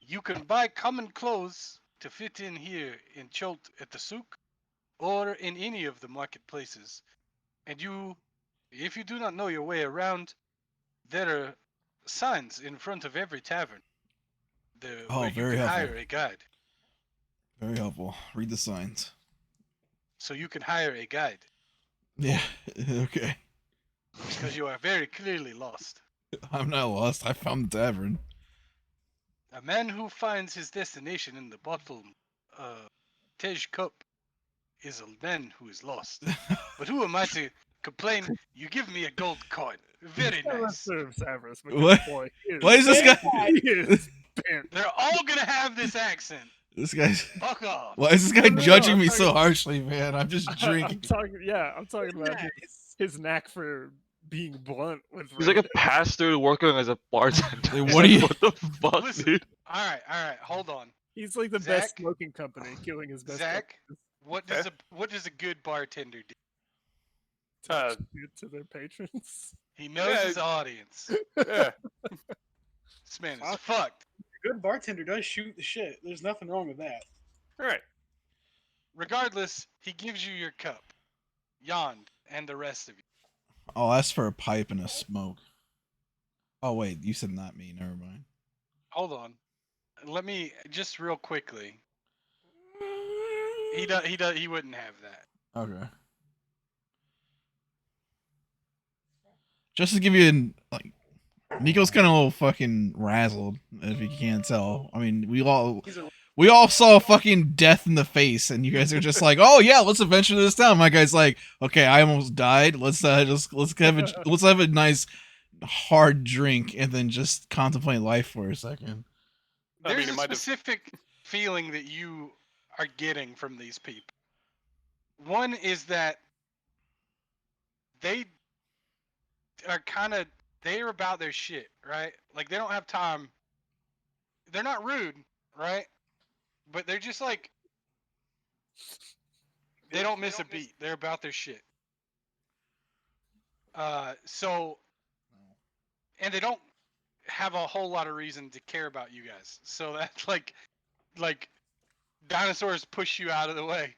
you can buy common clothes to fit in here in Cholt at the souk, or in any of the marketplaces. And if you do not know your way around, there are signs in front of every tavern where you very can helpful. hire a guide. Very helpful. Read the signs. So you can hire a guide. Yeah. Okay. Because you are very clearly lost. I'm not lost. I found the tavern. A man who finds his destination in the bottle Tej cup is a man who is lost. But who am I to complain? You give me a gold coin. Very nice. Serve Severus, What? because boy, Why is this guy? he is bent. They're all gonna have this accent. This guy's. Fuck off. Why is this guy No, judging I'm me so talking- harshly, man? I'm just I'm drinking. talking about his knack for being blunt with. He's like a pastor working as a bartender. Like, what do you? What the fuck, Listen. dude? All right. Hold on. He's like the Zach? best smoking company, killing his best. Zach, customers. what does a good bartender do? Talk shit to their patrons. He knows his audience. Yeah. This man is fucked. A good bartender does shoot the shit. There's nothing wrong with that. All right. regardless, he gives you your cup. Yond and the rest of you. I'll ask for a pipe and a smoke. Oh wait, you said not me. Never mind. Hold on. Let me just real quickly. He wouldn't have that. Okay. Just to give you an like, Nico's kind of a little fucking razzled, if you can't tell. I mean, we all saw fucking death in the face, and you guys are just like, "Oh yeah, let's adventure to this town." My guy's like, "Okay, I almost died. Let's let's have a nice hard drink, and then just contemplate life for a second." I There's mean, a specific feeling that you are getting from these people. One is that they are they're about their shit, right? Like they don't have time. They're not rude, right? But they're just like they don't miss a beat. They're about their shit. So and they don't have a whole lot of reason to care about you guys. So that's like dinosaurs push you out of the way.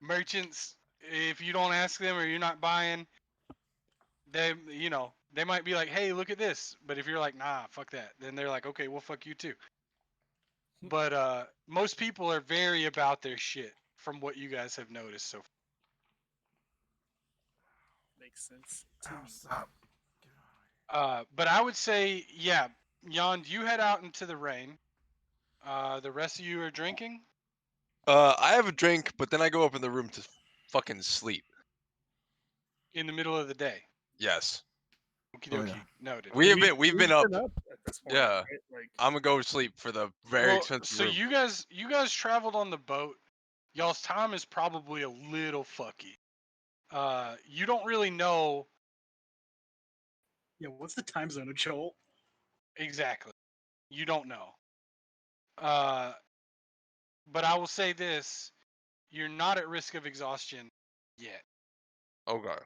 Merchants, if you don't ask them or you're not buying, they might be like, hey, look at this. But if you're like, nah, fuck that, then they're like, okay, well, fuck you too. But most people are very about their shit from what you guys have noticed so far. Makes sense to me. But I would say, yeah, Yond, you head out into the rain. The rest of you are drinking. I have a drink, but then I go up in the room to fucking sleep. In the middle of the day. Yes. Okie Oh, dokie. yeah. Noted. We've been up. At this point, Yeah. right? Like, I'm gonna go sleep for the very expensive so room. you guys traveled on the boat. Y'all's time is probably a little fucky. You don't really know Yeah, what's the time zone of Joel? exactly. You don't know. Uh, but I will say this: you're not at risk of exhaustion yet. Okay.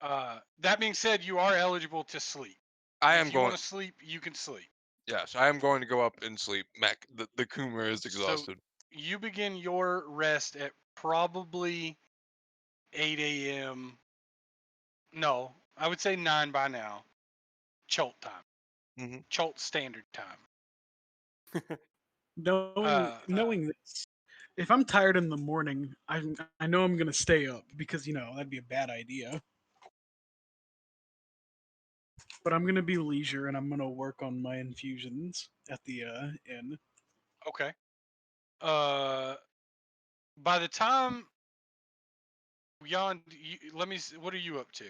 That being said, you are eligible to sleep. I If am you going. want to sleep, you can sleep. Yes, I am going to go up and sleep. Mac, the Coomer is So exhausted. you begin your rest at probably 8 a.m. No, I would say 9 by now. Cholt time. Mhm. Cholt standard time. Knowing this, if I'm tired in the morning, I know I'm gonna stay up because that'd be a bad idea. But I'm gonna be leisure and I'm gonna work on my infusions at the inn. Okay. Uh, by the time let me. What are you up to?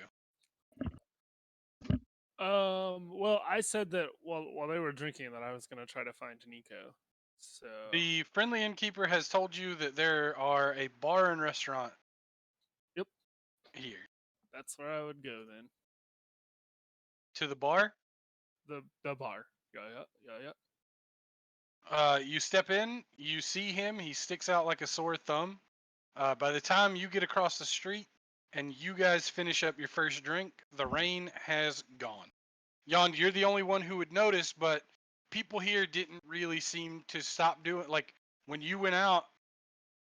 well, I said that while they were drinking that I was gonna try to find Nico. So The friendly innkeeper has told you that there are a bar and restaurant. Yep. Here. That's where I would go then. To the bar. The bar. Yeah. You step in. You see him. He sticks out like a sore thumb. By the time you get across the street and you guys finish up your first drink, the rain has gone. Yond, you're the only one who would notice, but people here didn't really seem to stop doing like when you went out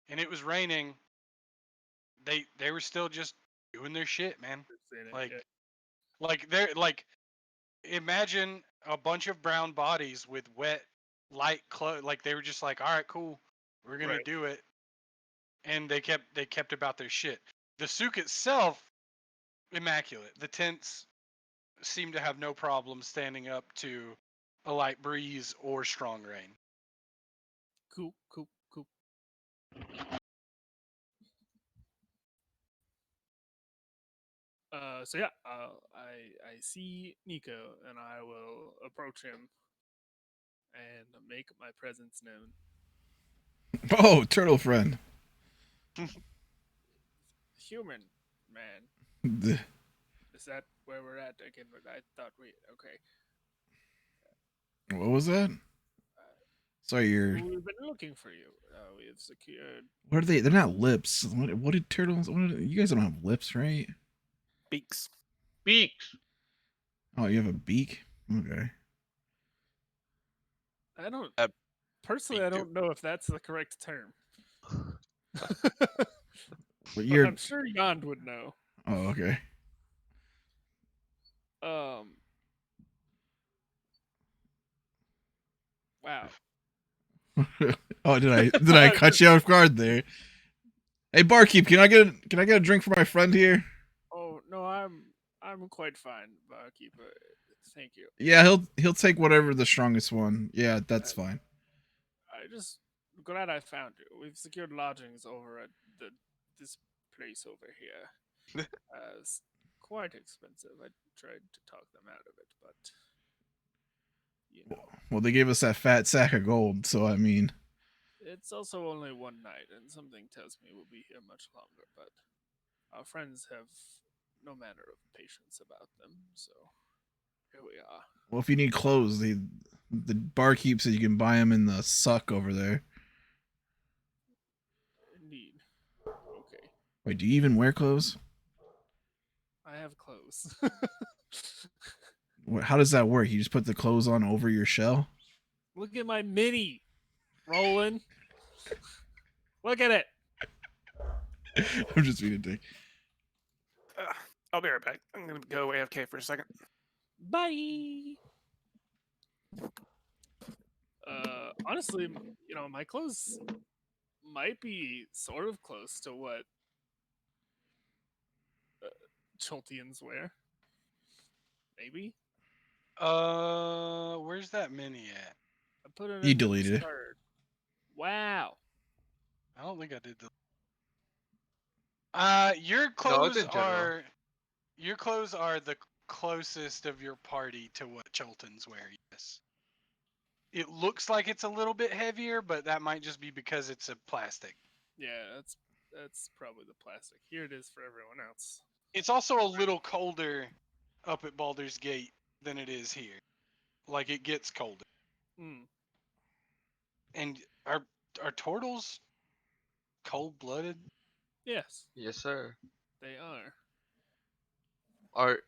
and it was raining, they were still just doing their shit, man. Like Yeah. like they're like imagine a bunch of brown bodies with wet light clothes, like they were just like, all right, cool, we're gonna Right. do it. And they kept about their shit. The souk itself, immaculate. The tents seem to have no problem standing up to a light breeze or strong rain. Cool. So yeah, I see Nico and I will approach him and make my presence known. Oh, turtle friend. Human man, The- is that where we're at again? But I thought we okay. What was that? Sorry, you're. We've been looking for you. We have secured. What are they? They're not lips. What did turtles? You guys don't have lips, right? beaks. Beaks. Oh, you have a beak. Okay. I don't Uh, personally. beak I don't know if that's the correct term. But you're. I'm sure Yond would know. Oh, okay. Wow. Oh, did I cut you off guard there? Hey, barkeep, can I get a drink for my friend here? Oh no, I'm quite fine, barkeeper. Thank you. Yeah, he'll take whatever the strongest one. Yeah, that's fine. I just glad I found you. We've secured lodgings over at this place over here. It's quite expensive. I tried to talk them out of it, but you know, Well, they gave us that fat sack of gold, so I mean, it's also only one night, and something tells me we'll be here much longer. But our friends have no manner of patience about them, so here we are. well, if you need clothes, the barkeep says you can buy them in the suck over there. Indeed. Okay. Wait, do you even wear clothes? I have clothes. How does that work? You just put the clothes on over your shell? Look at my mini, Roland. Look at it. I'm just being a dick. I'll be right back. I'm gonna go AFK for a second. Bye. Honestly, my clothes might be sort of close to what Choltians wear. Maybe. Where's that mini at? I put it You in the deleted it. Discord. Wow. I don't think I did the. Your No, it's clothes in general. are the closest of your party to what Choltons wear. Yes. It looks like it's a little bit heavier, but that might just be because it's a plastic. Yeah, that's probably the plastic. Here it is for everyone else. It's also a little colder up at Baldur's Gate than it is here. Like it gets colder. Hmm. And are turtles cold-blooded? Yes, Yes, sir. they are. Are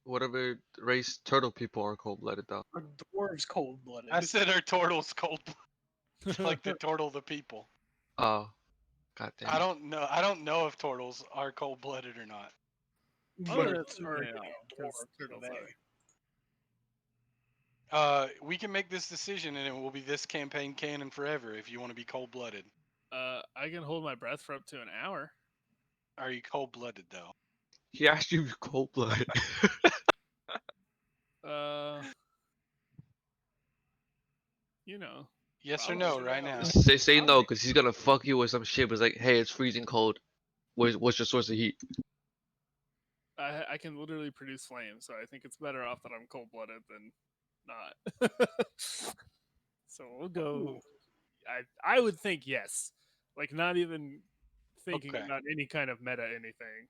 whatever race turtle people are cold-blooded though. Are dwarves cold blooded? I said are turtles cold-blooded, like the turtle the people. Oh, goddamn. I don't know if turtles are cold-blooded or not. I'll But assume are they are, because dwarves, turtles are are. they? We can make this decision, and it will be this campaign canon forever. If you want to be cold-blooded, I can hold my breath for up to an hour. are you cold-blooded though? He asked you cold-blooded. Uh, you know, Yes or probably. no, right now. Say no, Probably. cause he's gonna fuck you with some shit. But it's like, hey, it's freezing cold. What's your source of heat? I can literally produce flames, so I think it's better off that I'm cold blooded than not. So we'll go. I would think yes, like not even thinking Okay. about any kind of meta anything.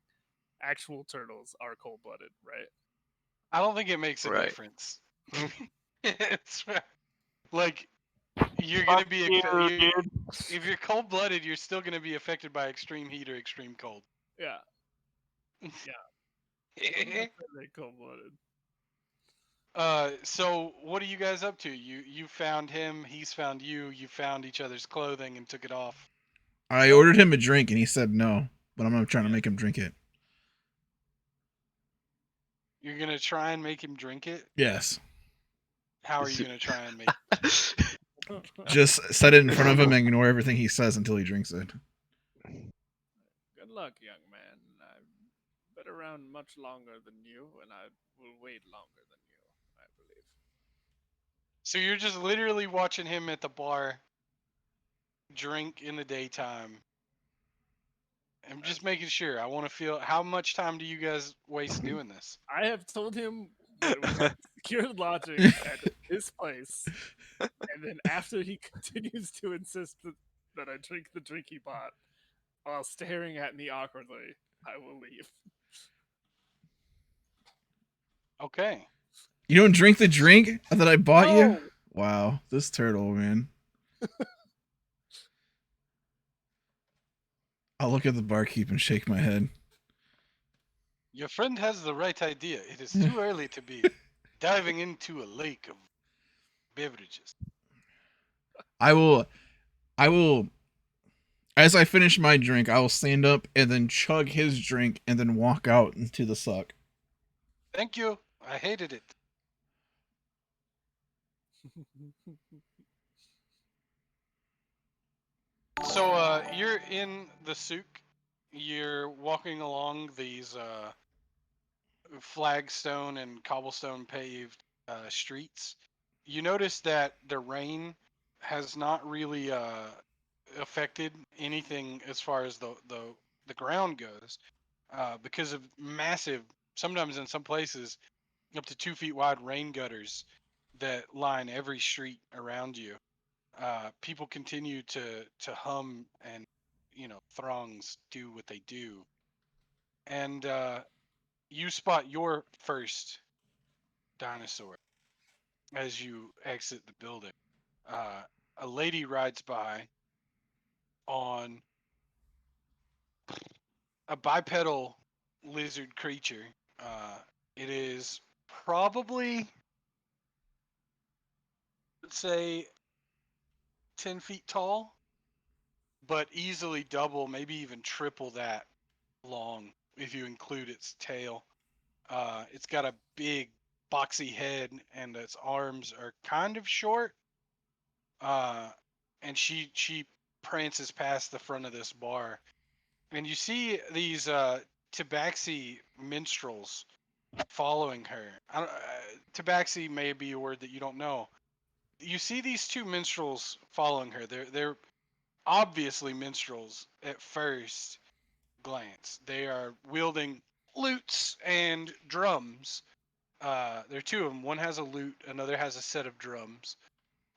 Actual turtles are cold blooded, right? I don't think it makes a Right. difference. It's like you're Fuck gonna be you, dude. if you're cold-blooded, you're still gonna be affected by extreme heat or extreme cold. Yeah, cold blooded. So what are you guys up to? You found him, he's found you, you found each other's clothing and took it off. I ordered him a drink and he said no, but I'm not trying to Yeah. make him drink it. You're gonna try and make him drink it? Yes. How are you gonna try and make Just set it in front of him and ignore everything he says until he drinks it. Good luck, young man. I've been around much longer than you, and I will wait longer than you, I believe. So you're just literally watching him at the bar drink in the daytime. I'm just making sure. I want to feel how much time do you guys waste doing this? I have told him that we have secured lodgings at his place, and then after he continues to insist that I drink the drink he bought while staring at me awkwardly, I will leave. Okay. You don't drink the drink that I bought you? No! Wow, this turtle, man. I'll look at the barkeep and shake my head. Your friend has the right idea. It is too early to be diving into a lake of beverages. I will As I finish my drink, I will stand up and then chug his drink and then walk out into the suck. Thank you. I hated it. So you're in the souk. You're walking along these flagstone and cobblestone paved streets. You notice that the rain has not really affected anything as far as the ground goes, because of massive, sometimes in some places, up to 2 feet wide rain gutters that line every street around you. People continue to hum and throngs do what they do, and you spot your first dinosaur as you exit the building. Uh, a lady rides by on a bipedal lizard creature. It is probably, let's say, 10 feet tall, but easily double, maybe even triple that long if you include its tail. It's got a big, boxy head, and its arms are kind of short. Uh, and she prances past the front of this bar, and you see these tabaxi minstrels following her. Tabaxi may be a word that you don't know. You see these two minstrels following her. They're obviously minstrels at first glance. They are wielding lutes and drums. There are two of them. One has a lute, another has a set of drums,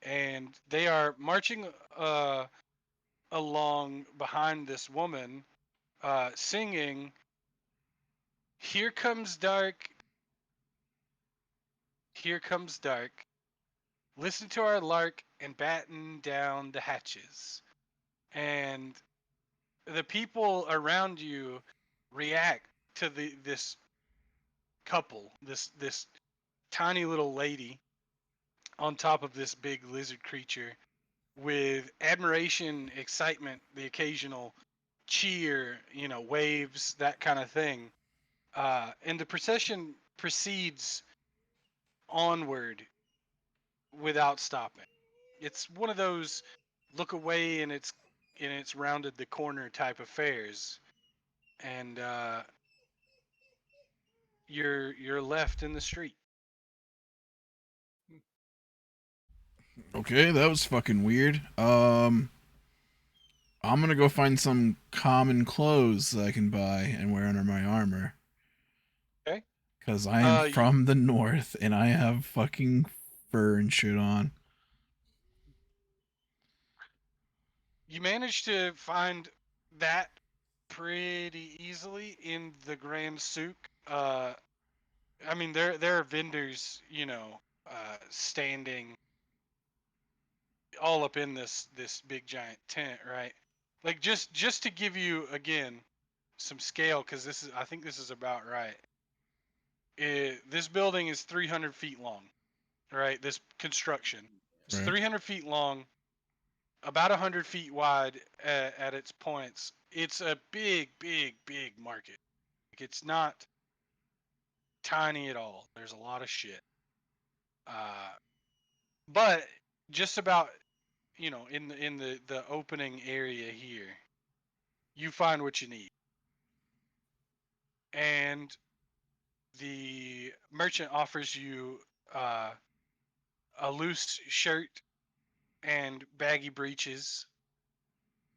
and they are marching along behind this woman, singing, "Here comes dark, here comes dark. Listen to our lark and batten down the hatches." And the people around you react to this couple, this tiny little lady on top of this big lizard creature, with admiration, excitement, the occasional cheer, waves, that kind of thing. And the procession proceeds onward without stopping. It's one of those look away and it's rounded the corner type affairs, and you're left in the street. Okay, that was fucking weird. I'm gonna go find some common clothes that I can buy and wear under my armor. Okay. Cause I am You, from the north and I have fucking fur and shit on. you managed to find that pretty easily in the Grand Souk. I mean, there are vendors, standing all up in this big giant tent, right? Like, just to give you again some scale, because I think this is about right. This building is 300 feet long, right? This construction is Right. 300 feet long, about 100 feet wide at its points. It's a big, big, big market. Like, it's not tiny at all. There's a lot of shit. Uh, but just about, in the opening area here, you find what you need, and the merchant offers you uh, a loose shirt and baggy breeches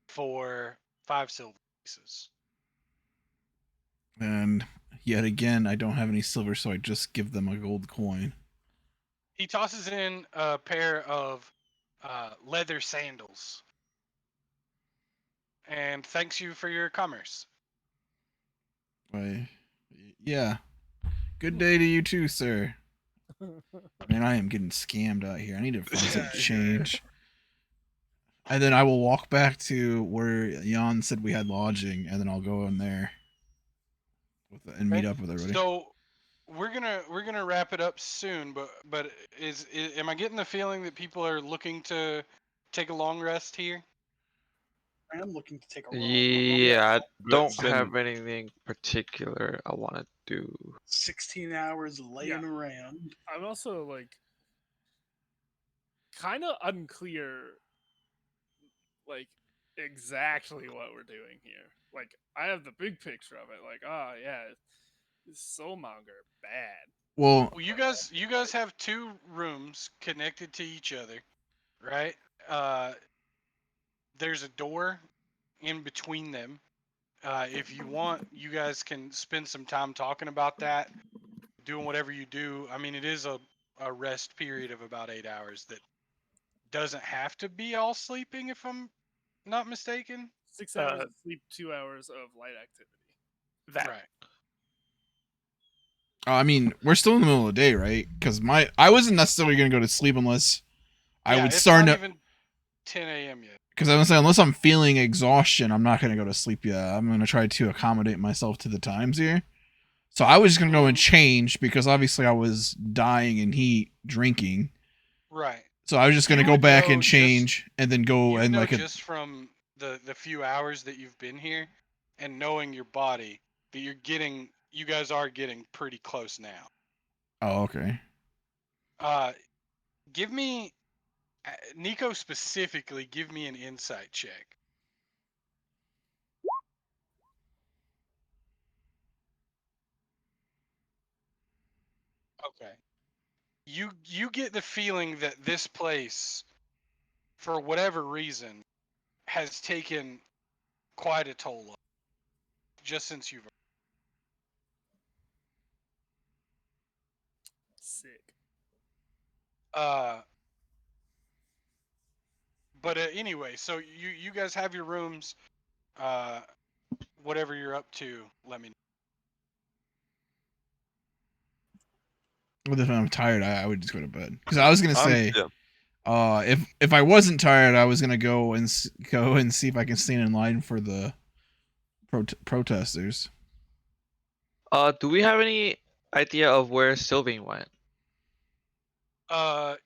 for 5 silver pieces. And yet again, I don't have any silver, so I just give them a gold coin. He tosses in a pair of leather sandals and thanks you for your commerce. Why? Yeah. Good day to you too, sir. Man, I am getting scammed out here. I need to find some change. And then I will walk back to where Jan said we had lodging, and then I'll go in there and meet Okay. up with everybody. So we're gonna wrap it up soon, but am I getting the feeling that people are looking to take a long rest here? I am looking to take a roll. Yeah, I don't Then- have anything particular I want to do. 16 hours laying around. I'm also like kind of unclear, like exactly what we're doing here. Like I have the big picture of it. Like, oh yeah, soulmonger bad. Well, Well, you guys have 2 rooms connected to each other, right? There's a door in between them. If you want, you guys can spend some time talking about that, doing whatever you do. I mean, it is a rest period of about 8 hours that doesn't have to be all sleeping, if I'm not mistaken. 6 hours of sleep, 2 hours of light activity. That Right. I mean, we're still in the middle of the day, right? Because I wasn't necessarily gonna go to sleep unless I Yeah, would it's start not to. even 10 a.m. yet. Because I was saying, unless I'm feeling exhaustion, I'm not gonna go to sleep yet. I'm gonna try to accommodate myself to the times here. So I was just gonna go and change because obviously I was dying in heat drinking. Right. So I was just gonna You go would back know and change and then go You and know, like just from the few hours that you've been here and knowing your body, that you guys are getting pretty close now. Oh, okay. Give me, Nico specifically, give me an insight check. Okay. You get the feeling that this place, for whatever reason, has taken quite a toll on you, just since you've. Sick. But anyway, so you guys have your rooms. Whatever you're up to, let me know. Well, if I'm tired, I would just go to bed. Because I was gonna say, yeah. if I wasn't tired, I was gonna go and see if I can stand in line for the protesters. Do we have any idea of where Sylvain went?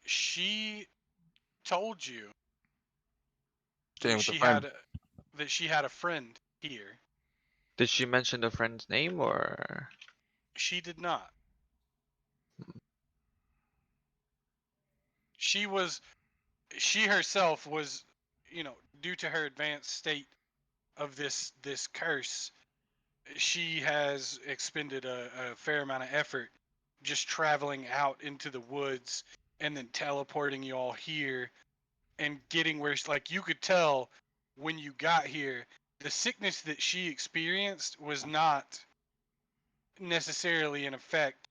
She told you Staying that with a she friend. had a friend here. Did she mention the friend's name or? She did not. She herself was, due to her advanced state of this curse, she has expended a fair amount of effort just traveling out into the woods and then teleporting you all here and getting where, like, you could tell when you got here, the sickness that she experienced was not necessarily an effect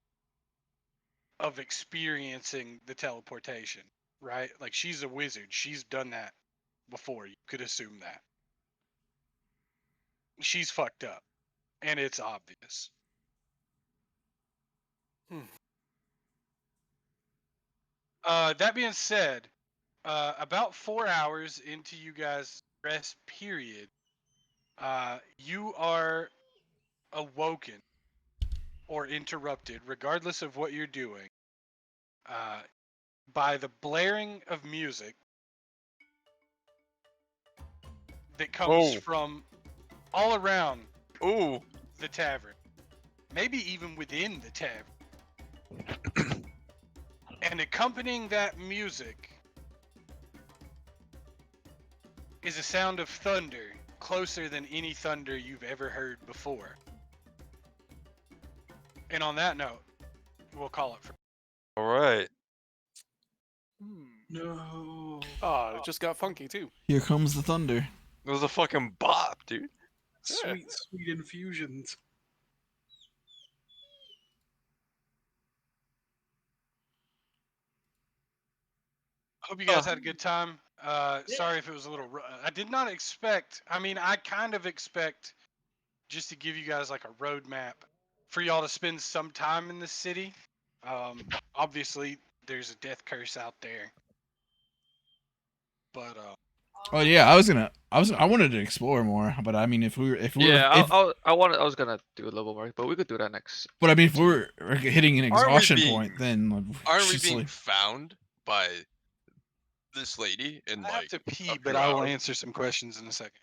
of experiencing the teleportation, right? Like, she's a wizard. She's done that before. You could assume that. She's fucked up, and it's obvious. That being said, about 4 hours into you guys' rest period, you are awoken or interrupted, regardless of what you're doing, by the blaring of music that comes from all around the tavern, maybe even within the tavern. And accompanying that music is a sound of thunder closer than any thunder you've ever heard before. And on that note, we'll call it for. All right. No. it just got funky too. Here comes the thunder. It was a fucking bop, dude. Sweet, sweet infusions. Hope you guys had a good time. Sorry if it was a little. I did not expect. I mean, I kind of expect, just to give you guys like a roadmap, for y'all to spend some time in the city. Obviously, there's a death curse out there, but Oh yeah, I wanted to explore more, but I mean, if we were, Yeah, if, I was gonna do a little more, but we could do that next. but I mean, if we were hitting an Aren't we exhaustion being- point, then Aren't we just being like, found by this lady in I have like to a pee. few But I will hours? answer some questions in a second.